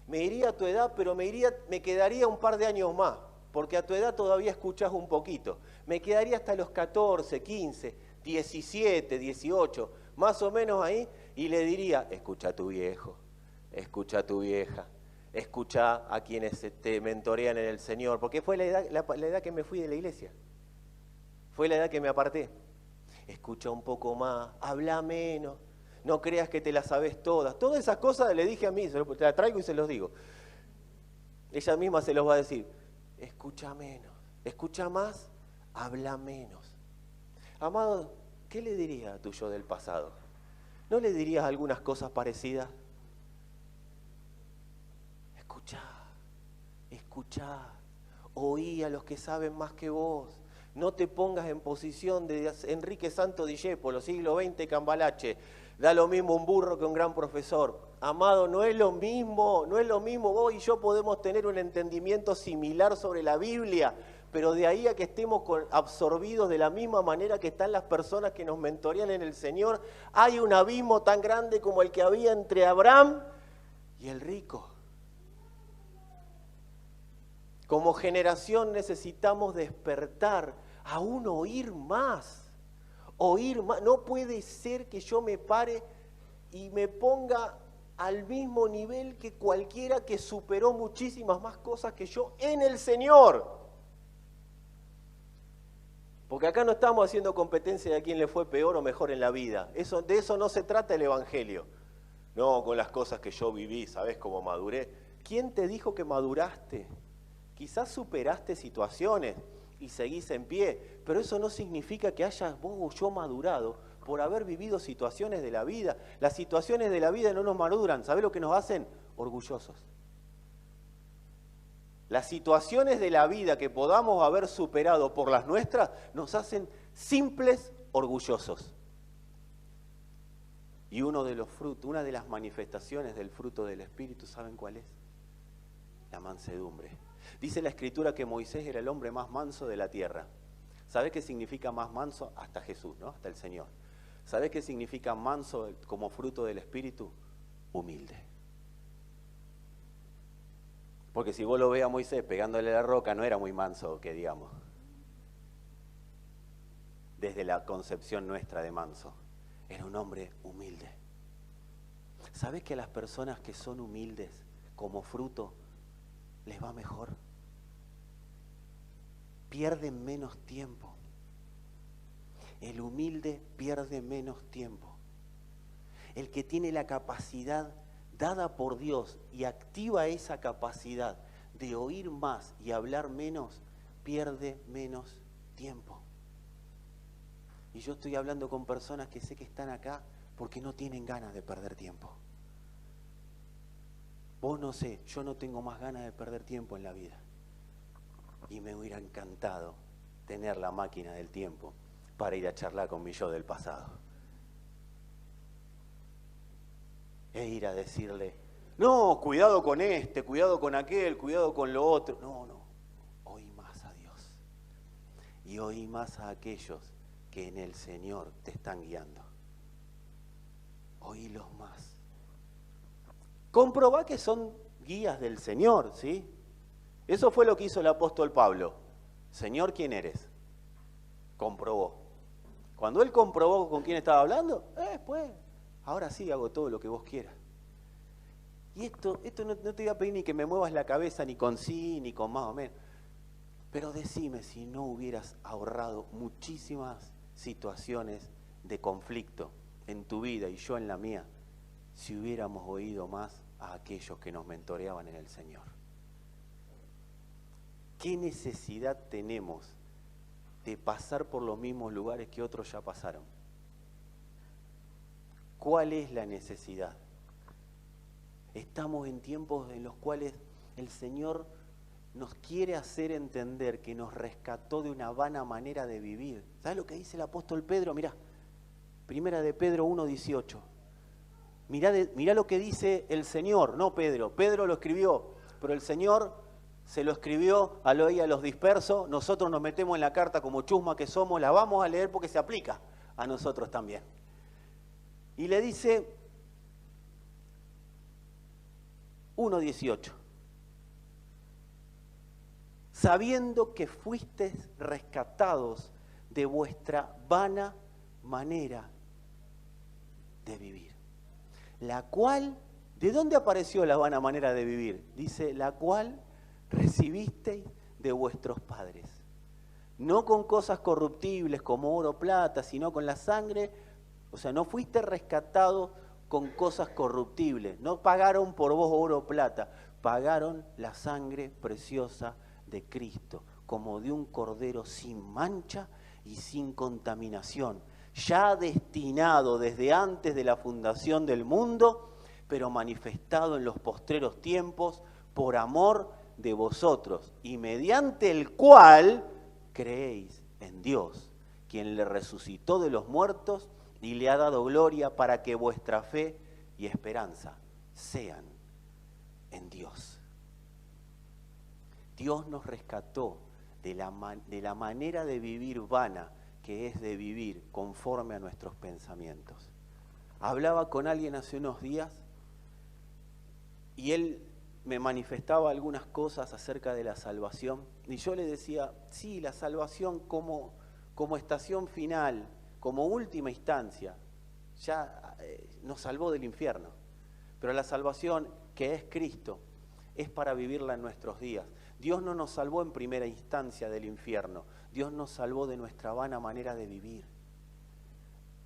me iría a tu edad, pero me quedaría un par de años más, porque a tu edad todavía escuchás un poquito. Me quedaría hasta los 14, 15, 17, 18, más o menos ahí, y le diría, escucha a tu viejo, escucha a tu vieja, escucha a quienes te mentorean en el Señor, porque fue la edad que me fui de la iglesia, fue la edad que me aparté. Escucha un poco más, habla menos, no creas que te las sabes todas. Todas esas cosas le dije a mí, te las traigo y se los digo. Ella misma se los va a decir. Escucha menos, escucha más, habla menos. Amado, ¿qué le dirías a tu yo del pasado? ¿No le dirías algunas cosas parecidas? Escuchá, oí a los que saben más que vos. No te pongas en posición de Enrique Santo Discépolo, siglo XX, Cambalache. Da lo mismo un burro que un gran profesor. Amado, no es lo mismo vos y yo podemos tener un entendimiento similar sobre la Biblia, pero de ahí a que estemos absorbidos de la misma manera que están las personas que nos mentorean en el Señor, hay un abismo tan grande como el que había entre Abraham y el rico. Como generación necesitamos despertar, aún oír más. No puede ser que yo me pare y me ponga al mismo nivel que cualquiera que superó muchísimas más cosas que yo en el Señor. Porque acá no estamos haciendo competencia de a quién le fue peor o mejor en la vida. De eso no se trata el Evangelio. No, con las cosas que yo viví, ¿sabés cómo maduré? ¿Quién te dijo que maduraste? Quizás superaste situaciones y seguís en pie, pero eso no significa que hayas vos o yo madurado por haber vivido situaciones de la vida. Las situaciones de la vida no nos maduran, ¿sabés lo que nos hacen? Orgullosos. Las situaciones de la vida que podamos haber superado por las nuestras nos hacen simples orgullosos. Y uno de los frutos, una de las manifestaciones del fruto del Espíritu, ¿saben cuál es? La mansedumbre. Dice la Escritura que Moisés era el hombre más manso de la tierra. ¿Sabés qué significa más manso? Hasta Jesús, ¿no? Hasta el Señor. ¿Sabés qué significa manso como fruto del Espíritu? Humilde. Porque si vos lo ves a Moisés pegándole a la roca, no era muy manso, que digamos. Desde la concepción nuestra de manso. Era un hombre humilde. ¿Sabés que a las personas que son humildes como fruto les va mejor? Pierden menos tiempo. El humilde pierde menos tiempo. El que tiene la capacidad dada por Dios y activa esa capacidad de oír más y hablar menos, pierde menos tiempo. Y yo estoy hablando con personas que sé que están acá porque no tienen ganas de perder tiempo. Vos no sé, yo no tengo más ganas de perder tiempo en la vida. Y me hubiera encantado tener la máquina del tiempo para ir a charlar con mi yo del pasado. E ir a decirle, no, cuidado con este, cuidado con aquel, cuidado con lo otro. No, oí más a Dios. Y oí más a aquellos que en el Señor te están guiando. oílos más. Comprobá que son guías del Señor, ¿sí? Eso fue lo que hizo el apóstol Pablo. Señor, ¿quién eres? Comprobó. Cuando él comprobó con quién estaba hablando, pues, ahora sí hago todo lo que vos quieras. Y esto no te voy a pedir ni que me muevas la cabeza ni con sí, ni con más o menos. Pero decime si no hubieras ahorrado muchísimas situaciones de conflicto en tu vida y yo en la mía, si hubiéramos oído más a aquellos que nos mentoreaban en el Señor. ¿Qué necesidad tenemos de pasar por los mismos lugares que otros ya pasaron? ¿Cuál es la necesidad? Estamos en tiempos en los cuales el Señor nos quiere hacer entender que nos rescató de una vana manera de vivir. ¿Sabes lo que dice el apóstol Pedro? Mirá, primera de Pedro 1:18. Mirá lo que dice el Señor, no Pedro. Pedro lo escribió, pero el Señor se lo escribió a los dispersos. Nosotros nos metemos en la carta como chusma que somos, la vamos a leer porque se aplica a nosotros también. Y le dice 1:18. Sabiendo que fuisteis rescatados de vuestra vana manera de vivir. La cual, ¿de dónde apareció la vana manera de vivir? Dice, la cual recibisteis de vuestros padres. No con cosas corruptibles como oro o plata, sino con la sangre. O sea, no fuiste rescatado con cosas corruptibles. No pagaron por vos oro o plata. Pagaron la sangre preciosa de Cristo, como de un cordero sin mancha y sin contaminación, ya destinado desde antes de la fundación del mundo, pero manifestado en los postreros tiempos por amor de vosotros, y mediante el cual creéis en Dios, quien le resucitó de los muertos y le ha dado gloria para que vuestra fe y esperanza sean en Dios. Dios nos rescató de la manera de vivir vana, que es de vivir conforme a nuestros pensamientos. Hablaba con alguien hace unos días y él me manifestaba algunas cosas acerca de la salvación y yo le decía, sí, la salvación como estación final, como última instancia, ya nos salvó del infierno, pero la salvación que es Cristo es para vivirla en nuestros días. Dios no nos salvó en primera instancia del infierno, Dios nos salvó de nuestra vana manera de vivir.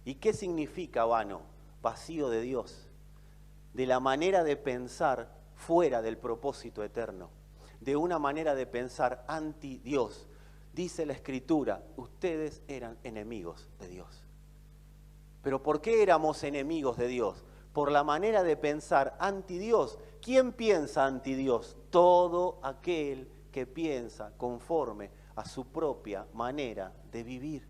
¿Y qué significa vano? Vacío de Dios, de la manera de pensar fuera del propósito eterno, de una manera de pensar anti Dios. Dice la Escritura, ustedes eran enemigos de Dios. ¿Pero por qué éramos enemigos de Dios? Por la manera de pensar anti Dios. ¿Quién piensa anti Dios? Todo aquel que piensa conforme a su propia manera de vivir.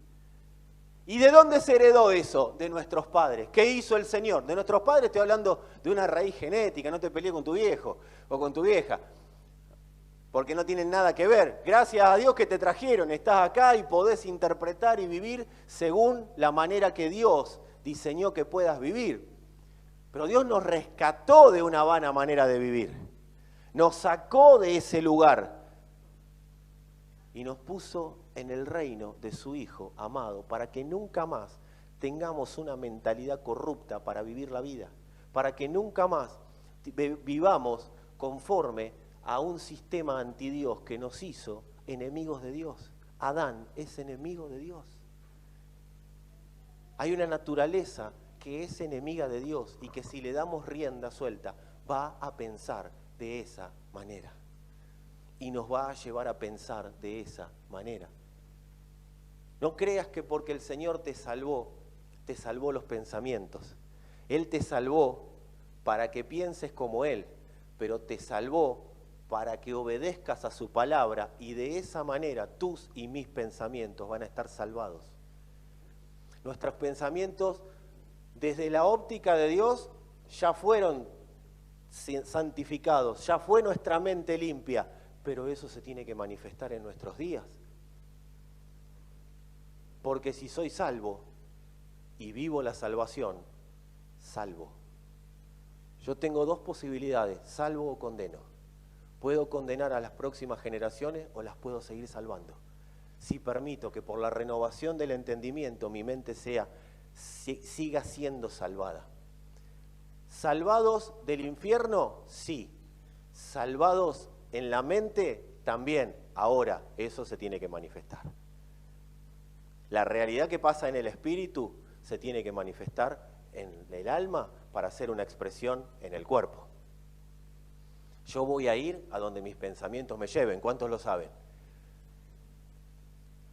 ¿Y de dónde se heredó eso? De nuestros padres. ¿Qué hizo el Señor? De nuestros padres estoy hablando de una raíz genética, no te pelees con tu viejo o con tu vieja, porque no tienen nada que ver. Gracias a Dios que te trajeron, estás acá y podés interpretar y vivir según la manera que Dios diseñó que puedas vivir. Pero Dios nos rescató de una vana manera de vivir. Nos sacó de ese lugar y nos puso en el reino de su Hijo amado para que nunca más tengamos una mentalidad corrupta para vivir la vida, para que nunca más vivamos conforme a un sistema antidios que nos hizo enemigos de Dios. Adán es enemigo de Dios. Hay una naturaleza que es enemiga de Dios y que si le damos rienda suelta va a pensar de esa manera y nos va a llevar a pensar de esa manera. No creas que porque el Señor te salvó los pensamientos. Él te salvó para que pienses como Él, pero te salvó para que obedezcas a su palabra y de esa manera tus y mis pensamientos van a estar salvados. Nuestros pensamientos desde la óptica de Dios ya fueron santificados, ya fue nuestra mente limpia, pero eso se tiene que manifestar en nuestros días. Porque si soy salvo y vivo la salvación, salvo. Yo tengo dos posibilidades, salvo o condeno. Puedo condenar a las próximas generaciones o las puedo seguir salvando. Si permito que por la renovación del entendimiento mi mente siga siendo salvada. ¿Salvados del infierno? Sí. ¿Salvados en la mente? También. Ahora, eso se tiene que manifestar. La realidad que pasa en el espíritu se tiene que manifestar en el alma para hacer una expresión en el cuerpo. Yo voy a ir a donde mis pensamientos me lleven. ¿Cuántos lo saben?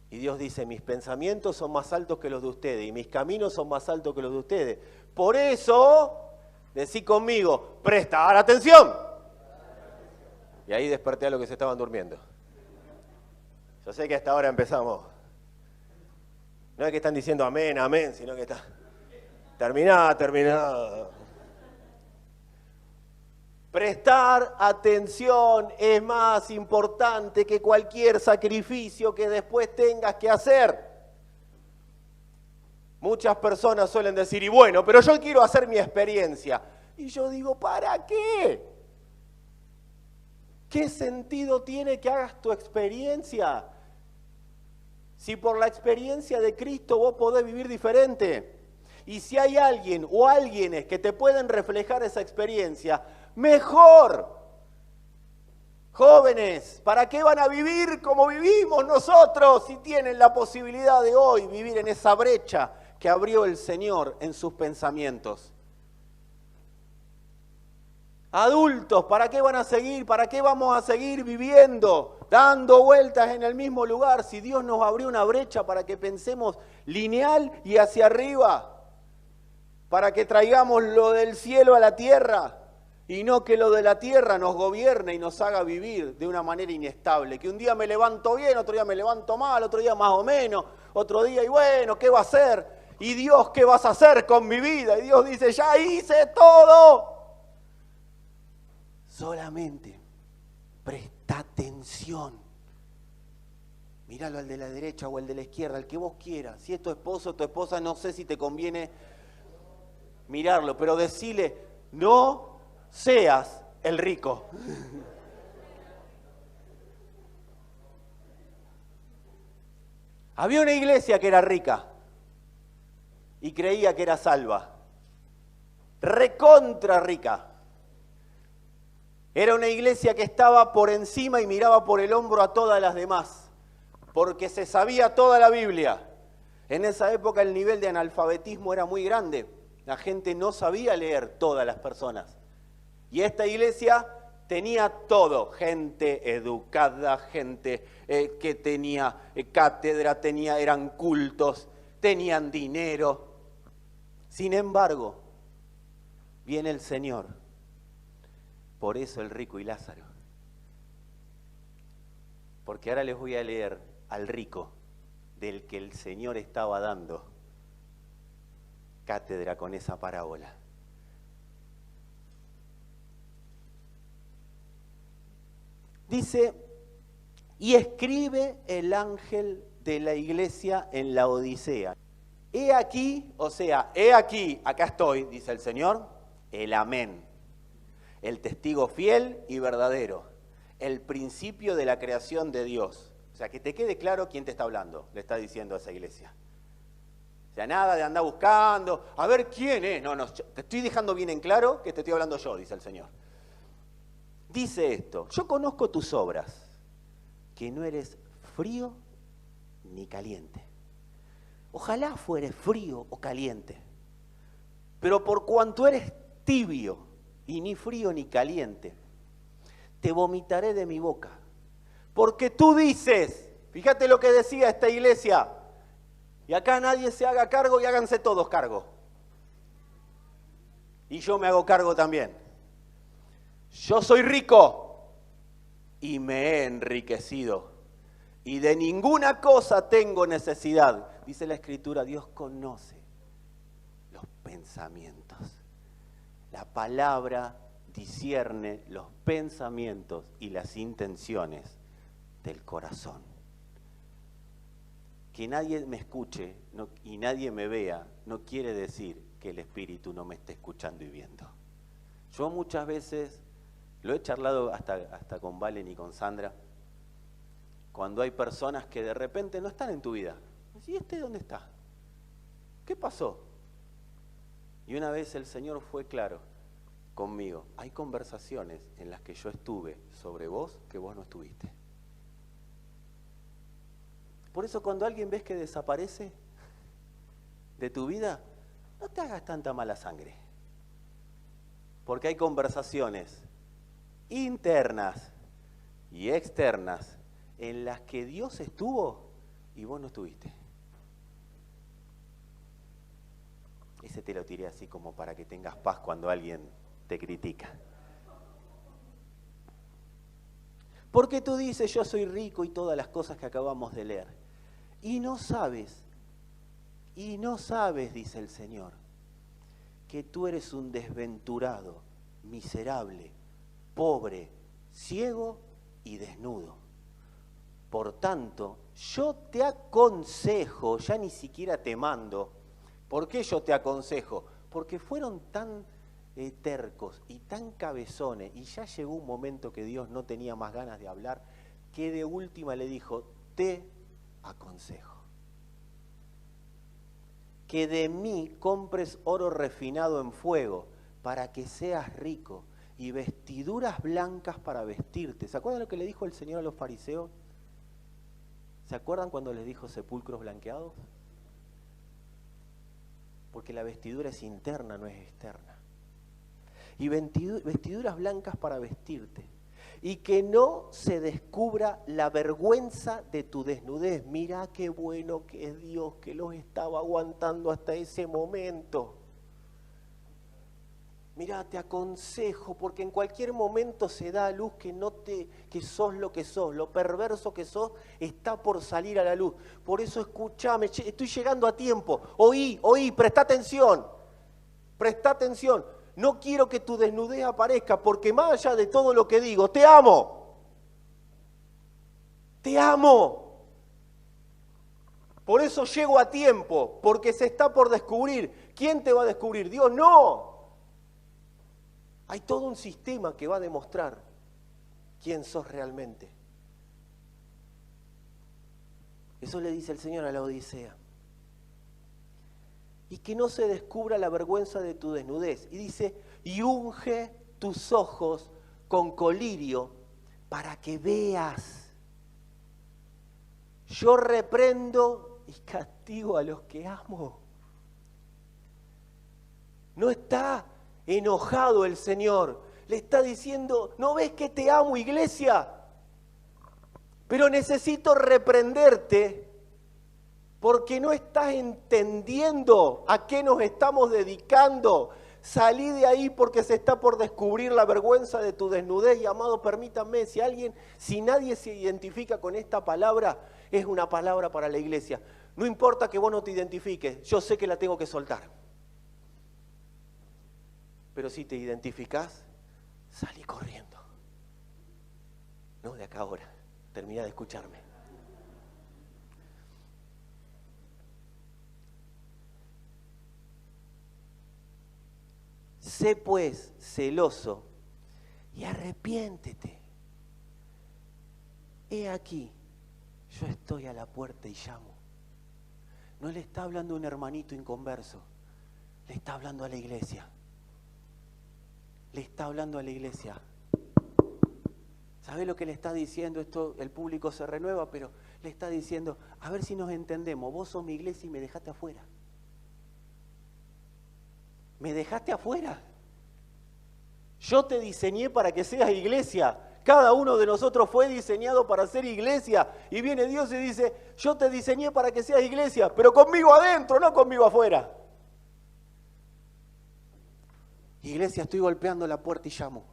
Y Dios dice, mis pensamientos son más altos que los de ustedes y mis caminos son más altos que los de ustedes. Por eso, decí conmigo, prestar atención. Y ahí desperté a los que se estaban durmiendo. Yo sé que hasta ahora empezamos. No es que están diciendo amén, amén, sino que está... Terminá. Prestar atención es más importante que cualquier sacrificio que después tengas que hacer. Muchas personas suelen decir, y bueno, pero yo quiero hacer mi experiencia. Y yo digo, ¿para qué? ¿Qué sentido tiene que hagas tu experiencia? Si por la experiencia de Cristo vos podés vivir diferente. Y si hay alguien o alguienes que te pueden reflejar esa experiencia, mejor. Jóvenes, ¿para qué van a vivir como vivimos nosotros si tienen la posibilidad de hoy vivir en esa brecha que abrió el Señor en sus pensamientos? Adultos, ¿para qué van a seguir? ¿Para qué vamos a seguir viviendo, dando vueltas en el mismo lugar si Dios nos abrió una brecha para que pensemos lineal y hacia arriba? Para que traigamos lo del cielo a la tierra y no que lo de la tierra nos gobierne y nos haga vivir de una manera inestable. Que un día me levanto bien, otro día me levanto mal, otro día más o menos, otro día y bueno, ¿qué va a hacer? Y Dios, ¿qué vas a hacer con mi vida? Y Dios dice, ya hice todo. Solamente presta atención. Míralo al de la derecha o al de la izquierda, al que vos quieras. Si es tu esposo o tu esposa, no sé si te conviene mirarlo, pero decile, no seas el rico. Había una iglesia que era rica y creía que era salva. Recontra rica. Era una iglesia que estaba por encima y miraba por el hombro a todas las demás, porque se sabía toda la Biblia. En esa época el nivel de analfabetismo era muy grande. La gente no sabía leer, todas las personas. Y esta iglesia tenía todo, gente educada, gente que tenía cátedra, eran cultos, tenían dinero. Sin embargo, viene el Señor. Por eso el rico y Lázaro. Porque ahora les voy a leer al rico del que el Señor estaba dando cátedra con esa parábola. Dice, y escribe el ángel de la iglesia en la Odisea. He aquí, o sea, he aquí, acá estoy, dice el Señor, el amén. El testigo fiel y verdadero. El principio de la creación de Dios. O sea, que te quede claro quién te está hablando, le está diciendo a esa iglesia. O sea, nada de andar buscando, a ver quién es. No, te estoy dejando bien en claro que te estoy hablando yo, dice el Señor. Dice esto, yo conozco tus obras, que no eres frío ni caliente. Ojalá fueres frío o caliente, pero por cuanto eres tibio y ni frío ni caliente, te vomitaré de mi boca. Porque tú dices, fíjate lo que decía esta iglesia, y acá nadie se haga cargo y háganse todos cargo. Y yo me hago cargo también. Yo soy rico y me he enriquecido y de ninguna cosa tengo necesidad. Dice la Escritura, Dios conoce los pensamientos. La palabra discierne los pensamientos y las intenciones del corazón. Que nadie me escuche y nadie me vea no quiere decir que el Espíritu no me esté escuchando y viendo. Yo muchas veces, lo he charlado hasta con Valen y con Sandra, cuando hay personas que de repente no están en tu vida. ¿Y este dónde está? ¿Qué pasó? Y una vez el Señor fue claro conmigo. Hay conversaciones en las que yo estuve sobre vos que vos no estuviste. Por eso cuando alguien ves que desaparece de tu vida, no te hagas tanta mala sangre. Porque hay conversaciones internas y externas en las que Dios estuvo y vos no estuviste. Ese te lo tiré así como para que tengas paz cuando alguien te critica. Porque tú dices, yo soy rico y todas las cosas que acabamos de leer. Y no sabes, dice el Señor, que tú eres un desventurado, miserable, pobre, ciego y desnudo. Por tanto, yo te aconsejo, ya ni siquiera te mando. ¿Por qué yo te aconsejo? Porque fueron tan tercos y tan cabezones, y ya llegó un momento que Dios no tenía más ganas de hablar, que de última le dijo, te aconsejo que de mí compres oro refinado en fuego para que seas rico y vestiduras blancas para vestirte. ¿Se acuerdan lo que le dijo el Señor a los fariseos? ¿Se acuerdan cuando les dijo sepulcros blanqueados? Porque la vestidura es interna, no es externa. Y vestiduras blancas para vestirte. Y que no se descubra la vergüenza de tu desnudez. Mirá qué bueno que es Dios que los estaba aguantando hasta ese momento. Mirá, te aconsejo, porque en cualquier momento se da a luz que sos lo que sos, lo perverso que sos está por salir a la luz. Por eso escúchame, estoy llegando a tiempo. Oí, presta atención. No quiero que tu desnudez aparezca, porque más allá de todo lo que digo, te amo. Te amo. Por eso llego a tiempo, porque se está por descubrir. ¿Quién te va a descubrir? Dios, no. Hay todo un sistema que va a demostrar quién sos realmente. Eso le dice el Señor a la Odisea. Y que no se descubra la vergüenza de tu desnudez. Y dice, y unge tus ojos con colirio para que veas. Yo reprendo y castigo a los que amo. No está enojado el Señor. Le está diciendo, ¿no ves que te amo, iglesia? Pero necesito reprenderte porque no estás entendiendo a qué nos estamos dedicando. Salí de ahí porque se está por descubrir la vergüenza de tu desnudez. Y amado, permítanme, si nadie se identifica con esta palabra, es una palabra para la iglesia. No importa que vos no te identifiques, yo sé que la tengo que soltar. Pero si te identificás, salí corriendo. No, de acá ahora, termina de escucharme. Sé pues celoso y arrepiéntete. He aquí, yo estoy a la puerta y llamo. No le está hablando a un hermanito inconverso, le está hablando a la iglesia. Le está hablando a la iglesia. ¿Sabe lo que le está diciendo? Esto, el público se renueva, pero le está diciendo, a ver si nos entendemos, vos sos mi iglesia y me dejaste afuera. Me dejaste afuera. Yo te diseñé para que seas iglesia. Cada uno de nosotros fue diseñado para ser iglesia. Y viene Dios y dice, yo te diseñé para que seas iglesia, pero conmigo adentro, no conmigo afuera. Iglesia, estoy golpeando la puerta y llamo.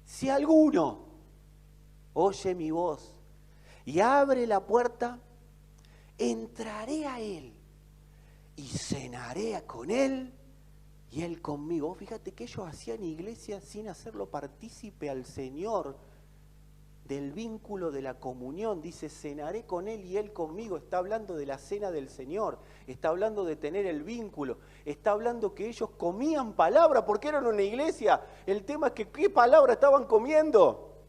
Si alguno oye mi voz y abre la puerta, entraré a él y cenaré con él y él conmigo. Fíjate que ellos hacían iglesia sin hacerlo partícipe al Señor del vínculo de la comunión. Dice, cenaré con él y él conmigo. Está hablando de la cena del Señor, está hablando de tener el vínculo, está hablando que ellos comían palabra porque eran una iglesia. El tema es que ¿qué palabra estaban comiendo?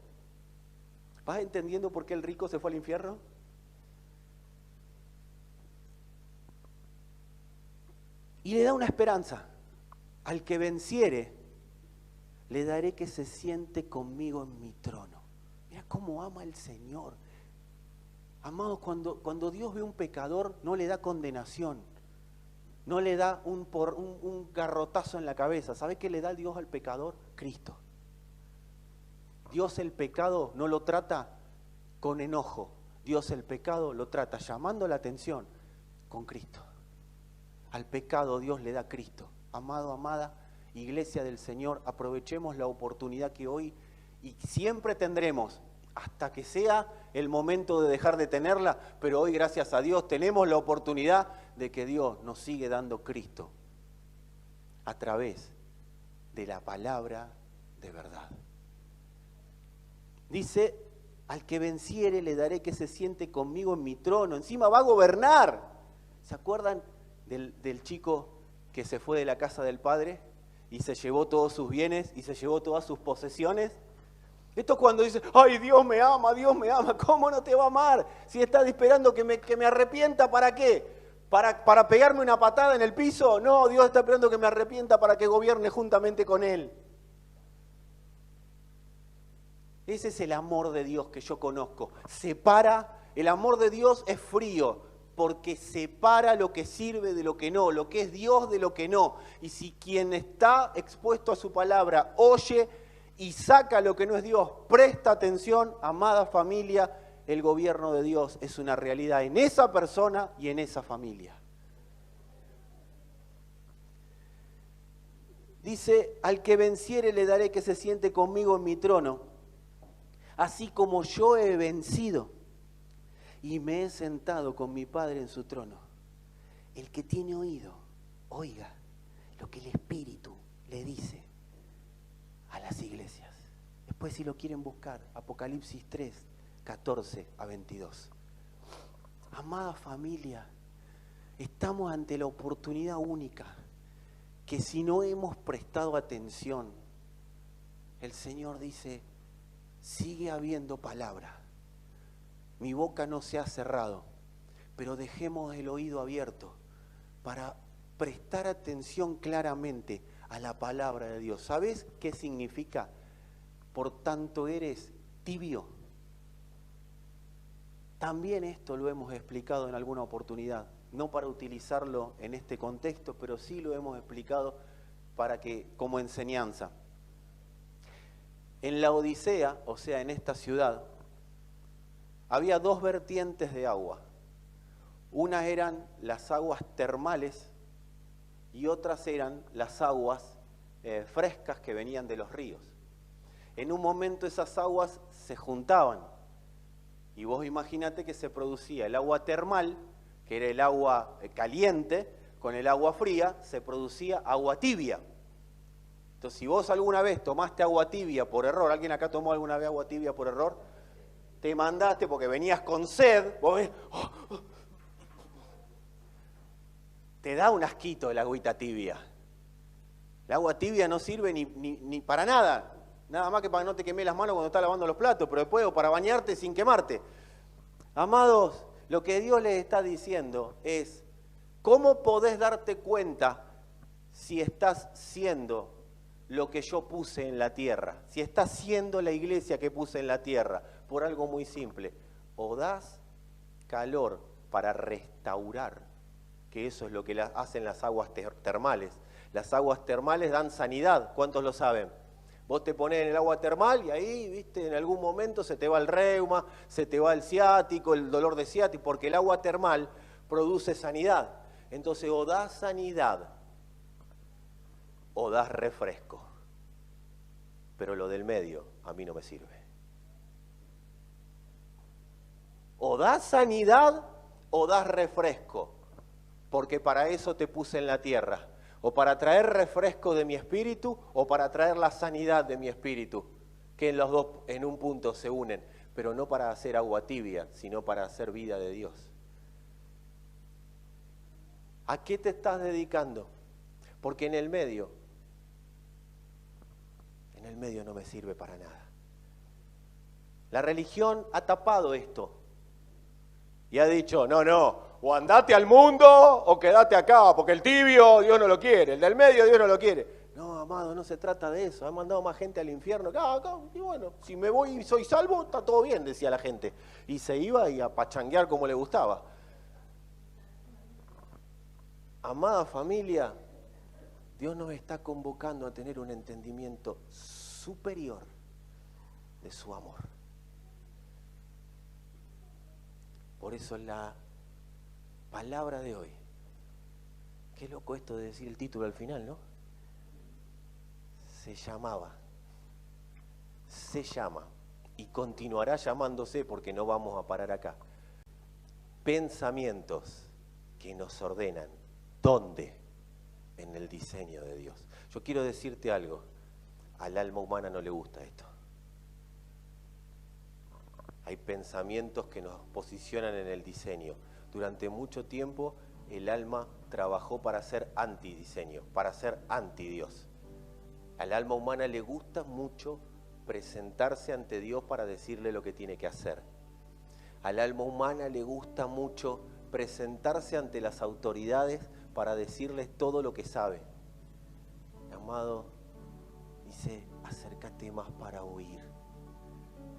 ¿Vas entendiendo por qué el rico se fue al infierno? Y le da una esperanza. Al que venciere, le daré que se siente conmigo en mi trono. Mira cómo ama el Señor. Amados, cuando Dios ve un pecador, no le da condenación, no le da un garrotazo en la cabeza. ¿Sabe qué le da Dios al pecador? Cristo. Dios el pecado no lo trata con enojo. Dios el pecado lo trata llamando la atención con Cristo. Al pecado Dios le da Cristo. Amado, amada, iglesia del Señor, aprovechemos la oportunidad que hoy y siempre tendremos, hasta que sea el momento de dejar de tenerla, pero hoy, gracias a Dios, tenemos la oportunidad de que Dios nos sigue dando Cristo a través de la palabra de verdad. Dice, al que venciere le daré que se siente conmigo en mi trono, encima va a gobernar. ¿Se acuerdan del chico que se fue de la casa del padre y se llevó todos sus bienes y se llevó todas sus posesiones? Esto es cuando dice, ay, Dios me ama, ¿cómo no te va a amar? Si estás esperando que me arrepienta, ¿para qué? ¿Para pegarme una patada en el piso? No, Dios está esperando que me arrepienta para que gobierne juntamente con Él. Ese es el amor de Dios que yo conozco. El amor de Dios es frío, porque separa lo que sirve de lo que no, lo que es Dios de lo que no. Y si quien está expuesto a su palabra oye y saca lo que no es Dios, presta atención, amada familia, el gobierno de Dios es una realidad en esa persona y en esa familia. Dice, al que venciere le daré que se siente conmigo en mi trono, así como yo he vencido y me he sentado con mi Padre en su trono. El que tiene oído, oiga lo que el Espíritu le dice a las iglesias. Después, si lo quieren buscar, Apocalipsis 3, 14 a 22. Amada familia, estamos ante la oportunidad única que si no hemos prestado atención, el Señor dice, sigue habiendo palabra. Mi boca no se ha cerrado, pero dejemos el oído abierto para prestar atención claramente a la palabra de Dios. ¿Sabes qué significa? Por tanto eres tibio. También esto lo hemos explicado en alguna oportunidad, no para utilizarlo en este contexto, pero sí lo hemos explicado como enseñanza. En la Odisea, o sea, en esta ciudad, había dos vertientes de agua. Unas eran las aguas termales y otras eran las aguas frescas que venían de los ríos. En un momento esas aguas se juntaban y vos imaginate que se producía el agua termal, que era el agua caliente, con el agua fría se producía agua tibia. Entonces, si vos alguna vez tomaste agua tibia por error, ¿alguien acá tomó alguna vez agua tibia por error? Te mandaste porque venías con sed, vos ves, te da un asquito el agüita tibia. El agua tibia no sirve ni para nada, nada más que para que no te quemes las manos cuando estás lavando los platos, pero después o para bañarte sin quemarte. Amados, lo que Dios les está diciendo es, ¿cómo podés darte cuenta si estás siendo lo que yo puse en la tierra? Si estás siendo la iglesia que puse en la tierra, por algo muy simple, o das calor para restaurar, que eso es lo que hacen las aguas termales. Las aguas termales dan sanidad, ¿cuántos lo saben? Vos te ponés en el agua termal y ahí, viste, en algún momento se te va el reuma, se te va el ciático, el dolor de ciático, porque el agua termal produce sanidad. Entonces, o das sanidad o das refresco. Pero lo del medio a mí no me sirve. O das sanidad o das refresco, porque para eso te puse en la tierra. O para traer refresco de mi espíritu o para traer la sanidad de mi espíritu, que los dos en un punto se unen. pero no para hacer agua tibia, sino para hacer vida de Dios. ¿A qué te estás dedicando? Porque en el medio no me sirve para nada. La religión ha tapado esto y ha dicho, no, o andate al mundo o quédate acá, porque el tibio Dios no lo quiere, el del medio Dios no lo quiere. No, amado, no se trata de eso, han mandado más gente al infierno, y bueno, si me voy y soy salvo, está todo bien, decía la gente. Y se iba y a pachanguear como le gustaba. Amada familia, Dios nos está convocando a tener un entendimiento superior de su amor. Por eso la palabra de hoy, qué loco esto de decir el título al final, ¿no? Se llama y continuará llamándose porque no vamos a parar acá. Pensamientos que nos ordenan. ¿Dónde? En el diseño de Dios. Yo quiero decirte algo, al alma humana no le gusta esto. Hay pensamientos que nos posicionan en el diseño. Durante mucho tiempo el alma trabajó para ser antidiseño, para ser anti-Dios. Al alma humana le gusta mucho presentarse ante Dios para decirle lo que tiene que hacer. Al alma humana le gusta mucho presentarse ante las autoridades para decirles todo lo que sabe. Amado, dice, acércate más para oír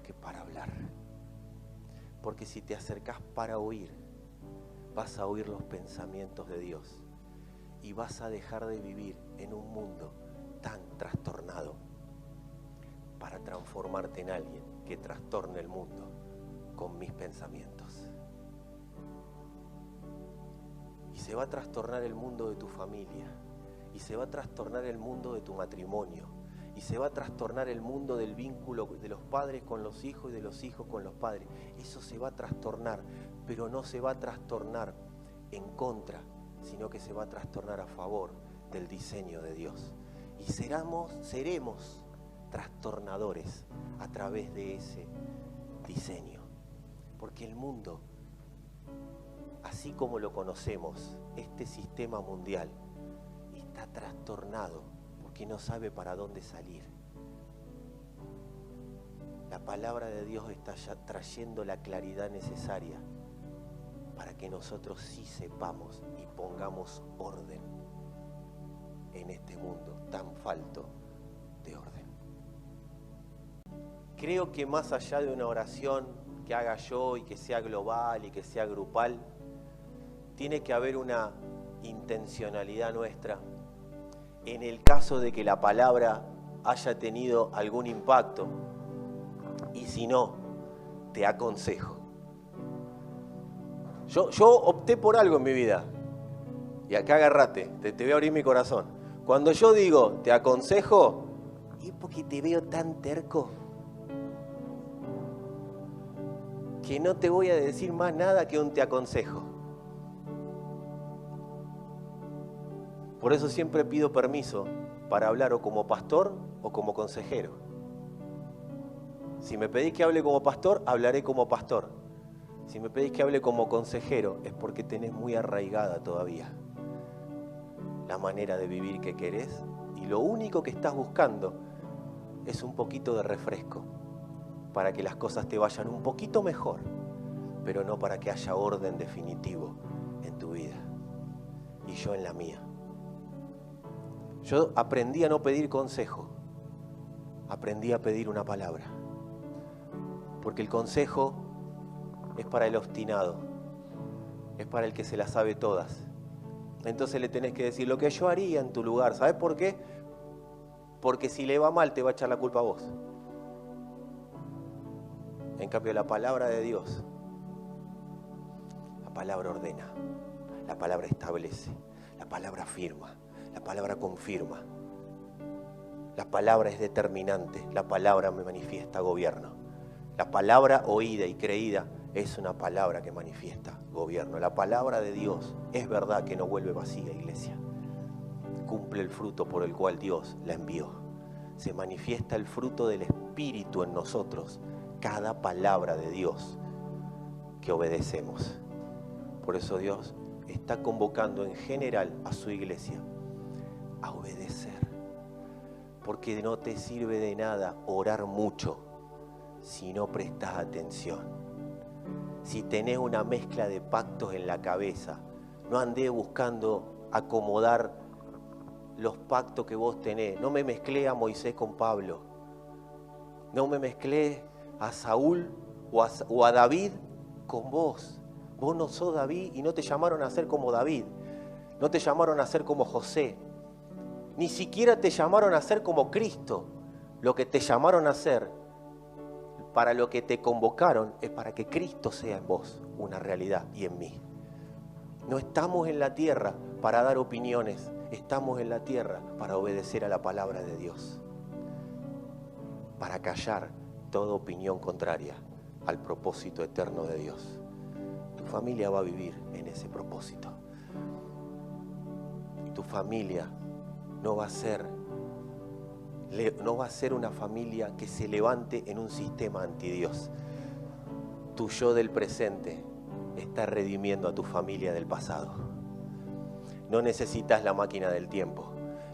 que para hablar. Porque si te acercas para oír, vas a oír los pensamientos de Dios y vas a dejar de vivir en un mundo tan trastornado para transformarte en alguien que trastorne el mundo con mis pensamientos. Y se va a trastornar el mundo de tu familia, y se va a trastornar el mundo de tu matrimonio, y se va a trastornar el mundo del vínculo de los padres con los hijos y de los hijos con los padres. Eso se va a trastornar, pero no se va a trastornar en contra, sino que se va a trastornar a favor del diseño de Dios. Y seremos trastornadores a través de ese diseño. Porque el mundo, así como lo conocemos, este sistema mundial, está trastornado porque no sabe para dónde salir. La palabra de Dios está ya trayendo la claridad necesaria para que nosotros sí sepamos y pongamos orden en este mundo tan falto de orden. Creo que más allá de una oración que haga yo y que sea global y que sea grupal, tiene que haber una intencionalidad nuestra en el caso de que la palabra haya tenido algún impacto, y si no, te aconsejo. Yo opté por algo en mi vida, y acá agárrate, te voy a abrir mi corazón. Cuando yo digo te aconsejo, es porque te veo tan terco que no te voy a decir más nada que un te aconsejo. Por eso siempre pido permiso para hablar o como pastor o como consejero. Si me pedís que hable como pastor, hablaré como pastor. Si me pedís que hable como consejero, es porque tenés muy arraigada todavía la manera de vivir que querés, y lo único que estás buscando es un poquito de refresco para que las cosas te vayan un poquito mejor, pero no para que haya orden definitivo en tu vida y yo en la mía. Yo aprendí a no pedir consejo, aprendí a pedir una palabra, porque el consejo es para el obstinado, es para el que se las sabe todas. Entonces le tenés que decir lo que yo haría en tu lugar. ¿Sabes por qué? Porque si le va mal te va a echar la culpa a vos. En cambio la palabra de Dios, la palabra ordena, la palabra establece, la palabra afirma, la palabra confirma, la palabra es determinante, la palabra me manifiesta gobierno. La palabra oída y creída es una palabra que manifiesta gobierno. La palabra de Dios es verdad que no vuelve vacía, iglesia. Cumple el fruto por el cual Dios la envió. Se manifiesta el fruto del Espíritu en nosotros cada palabra de Dios que obedecemos. Por eso Dios está convocando en general a su iglesia a obedecer. Porque no te sirve de nada orar mucho si no prestas atención. Si tenés una mezcla de pactos en la cabeza, no andés buscando acomodar los pactos que vos tenés. No me mezclé a Moisés con Pablo. No me mezclé a Saúl o a David con vos. Vos no sos David y no te llamaron a ser como David. No te llamaron a ser como José. Ni siquiera te llamaron a ser como Cristo. Lo que te llamaron a ser, para lo que te convocaron, es para que Cristo sea en vos una realidad y en mí. No estamos en la tierra para dar opiniones. Estamos en la tierra para obedecer a la palabra de Dios. Para callar toda opinión contraria al propósito eterno de Dios. Tu familia va a vivir en ese propósito. Tu familia no va a ser una familia que se levante en un sistema antidios. Tu yo del presente está redimiendo a tu familia del pasado. No necesitas la máquina del tiempo.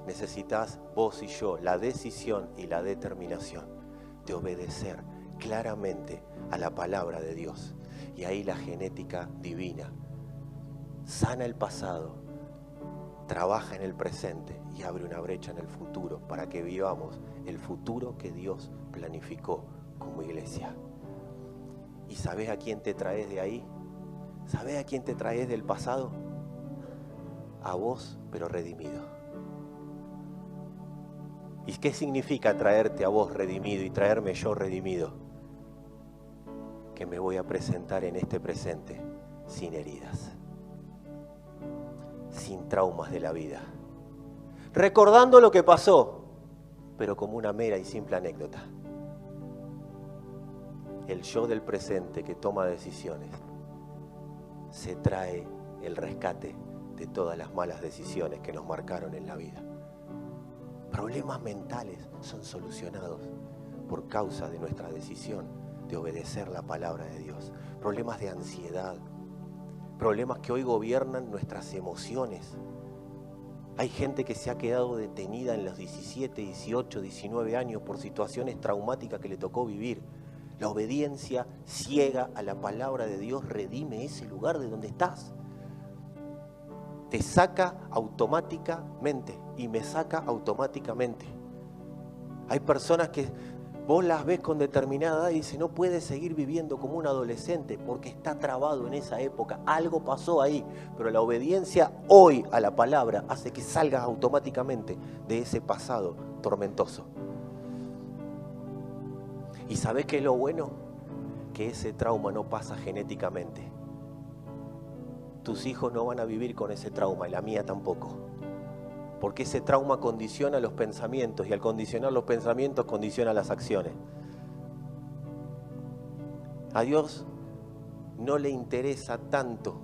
Necesitas vos y yo la decisión y la determinación de obedecer claramente a la palabra de Dios. Y ahí la genética divina sana el pasado, trabaja en el presente y abre una brecha en el futuro para que vivamos el futuro que Dios planificó como iglesia. ¿Y sabés a quién te traes de ahí? ¿Sabés a quién te traes del pasado? A vos, pero redimido. ¿Y qué significa traerte a vos redimido y traerme yo redimido? Que me voy a presentar en este presente sin heridas, sin traumas de la vida, recordando lo que pasó, pero como una mera y simple anécdota. El yo del presente que toma decisiones se trae el rescate de todas las malas decisiones que nos marcaron en la vida. Problemas mentales son solucionados por causa de nuestra decisión de obedecer la palabra de Dios. Problemas de ansiedad, problemas que hoy gobiernan nuestras emociones. Hay gente que se ha quedado detenida en los 17, 18, 19 años por situaciones traumáticas que le tocó vivir. La obediencia ciega a la palabra de Dios redime ese lugar de donde estás. Te saca automáticamente y me saca automáticamente. Hay personas que vos las ves con determinada edad y dicen, no puede seguir viviendo como un adolescente porque está trabado en esa época. Algo pasó ahí, pero la obediencia hoy a la palabra hace que salgas automáticamente de ese pasado tormentoso. ¿Y sabés qué es lo bueno? Que ese trauma no pasa genéticamente. Tus hijos no van a vivir con ese trauma y la mía tampoco. Porque ese trauma condiciona los pensamientos y al condicionar los pensamientos condiciona las acciones. A Dios no le interesa tanto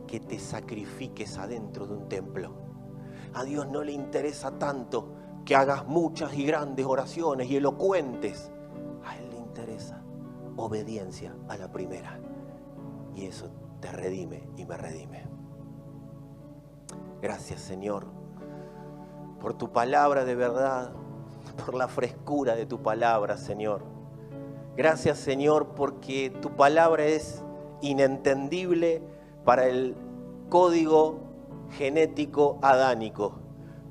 que te sacrifiques adentro de un templo. A Dios no le interesa tanto que hagas muchas y grandes oraciones y elocuentes. A Él le interesa obediencia a la primera. Y eso te redime y me redime. Gracias, Señor, por tu palabra de verdad, por la frescura de tu palabra, Señor. Gracias, Señor, porque tu palabra es inentendible para el código genético adánico.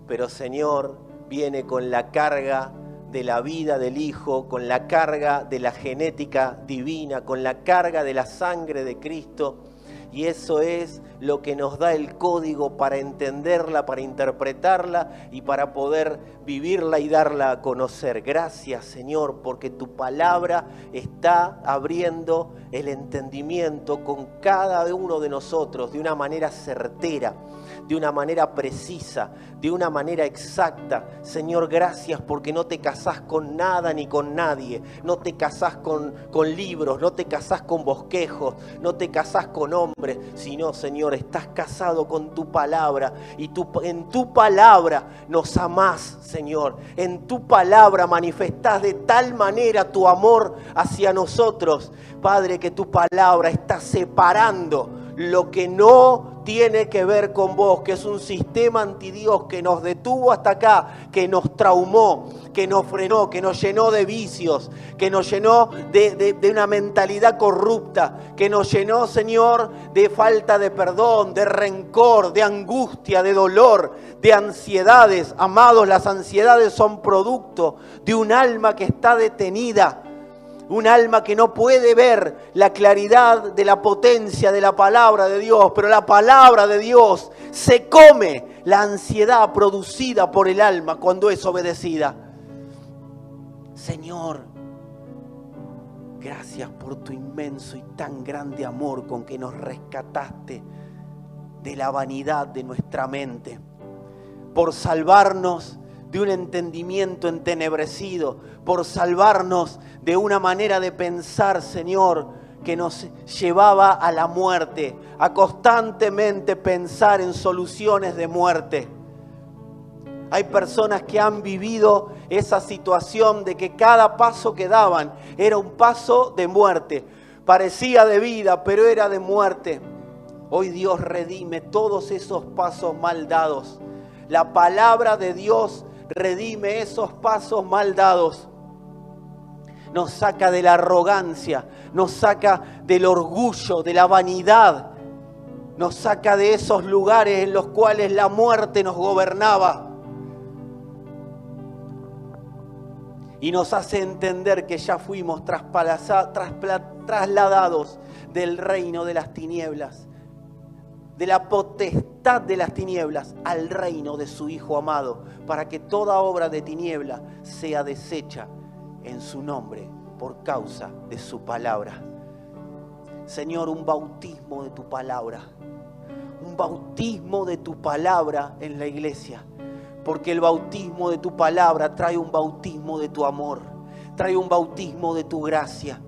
Pero, Señor, viene con la carga de la vida del Hijo, con la carga de la genética divina, con la carga de la sangre de Cristo. Y eso es lo que nos da el código para entenderla, para interpretarla y para poder vivirla y darla a conocer. Gracias, Señor, porque tu palabra está abriendo el entendimiento con cada uno de nosotros de una manera certera. de una manera precisa, de una manera exacta. Señor, gracias porque no te casás con nada ni con nadie. No te casás con libros, no te casás con bosquejos, no te casás con hombres, sino, Señor, estás casado con tu palabra y en tu palabra nos amás, Señor. En tu palabra manifestás de tal manera tu amor hacia nosotros, Padre, que tu palabra está separando lo que no tiene que ver con vos, que es un sistema antidios que nos detuvo hasta acá, que nos traumó, que nos frenó, que nos llenó de vicios, que nos llenó de una mentalidad corrupta, que nos llenó, Señor, de falta de perdón, de rencor, de angustia, de dolor, de ansiedades. Amados, las ansiedades son producto de un alma que está detenida. Un alma que no puede ver la claridad de la potencia de la palabra de Dios, pero la palabra de Dios se come la ansiedad producida por el alma cuando es obedecida. Señor, gracias por tu inmenso y tan grande amor con que nos rescataste de la vanidad de nuestra mente, por salvarnos de un entendimiento entenebrecido, por salvarnos de una manera de pensar, Señor, que nos llevaba a la muerte, a constantemente pensar en soluciones de muerte. Hay personas que han vivido esa situación de que cada paso que daban era un paso de muerte. Parecía de vida, pero era de muerte. Hoy Dios redime todos esos pasos mal dados. La palabra de Dios redime esos pasos mal dados. Nos saca de la arrogancia, nos saca del orgullo, de la vanidad. Nos saca de esos lugares en los cuales la muerte nos gobernaba. Y nos hace entender que ya fuimos trasladados del reino de las tinieblas, de la potestad de las tinieblas al reino de su Hijo amado, para que toda obra de tiniebla sea deshecha en su nombre por causa de su palabra. Señor, un bautismo de tu palabra, un bautismo de tu palabra en la iglesia, porque el bautismo de tu palabra trae un bautismo de tu amor, trae un bautismo de tu gracia,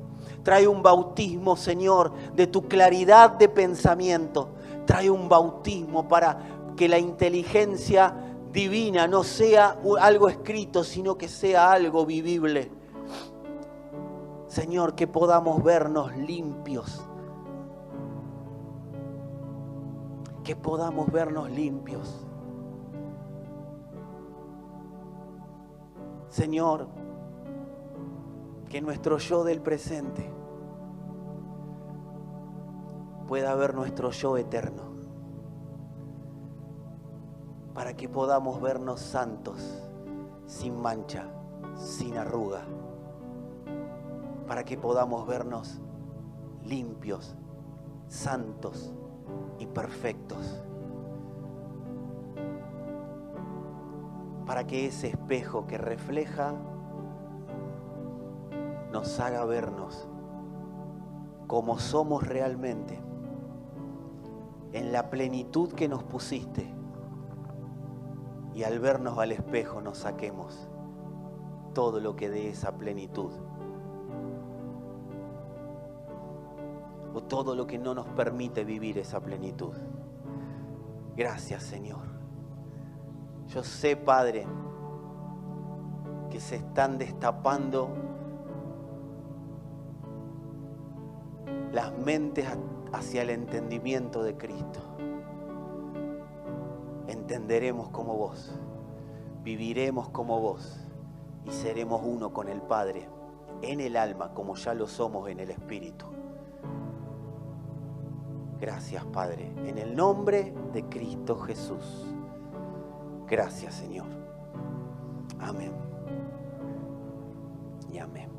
trae un bautismo, Señor, de tu claridad de pensamiento. Trae un bautismo para que la inteligencia divina no sea algo escrito, sino que sea algo vivible. Señor, que podamos vernos limpios. Que podamos vernos limpios. Señor, que nuestro yo del presente pueda ver nuestro yo eterno, para que podamos vernos santos, sin mancha, sin arruga, para que podamos vernos limpios, santos y perfectos, para que ese espejo que refleja nos haga vernos como somos realmente, en la plenitud que nos pusiste, y al vernos al espejo nos saquemos todo lo que dé esa plenitud, o todo lo que no nos permite vivir esa plenitud. Gracias, Señor. Yo sé, Padre, que se están destapando las mentes hacia el entendimiento de Cristo. Entenderemos como vos, viviremos como vos y seremos uno con el Padre en el alma, como ya lo somos en el Espíritu. Gracias, Padre, en el nombre de Cristo Jesús. Gracias, Señor. Amén y amén.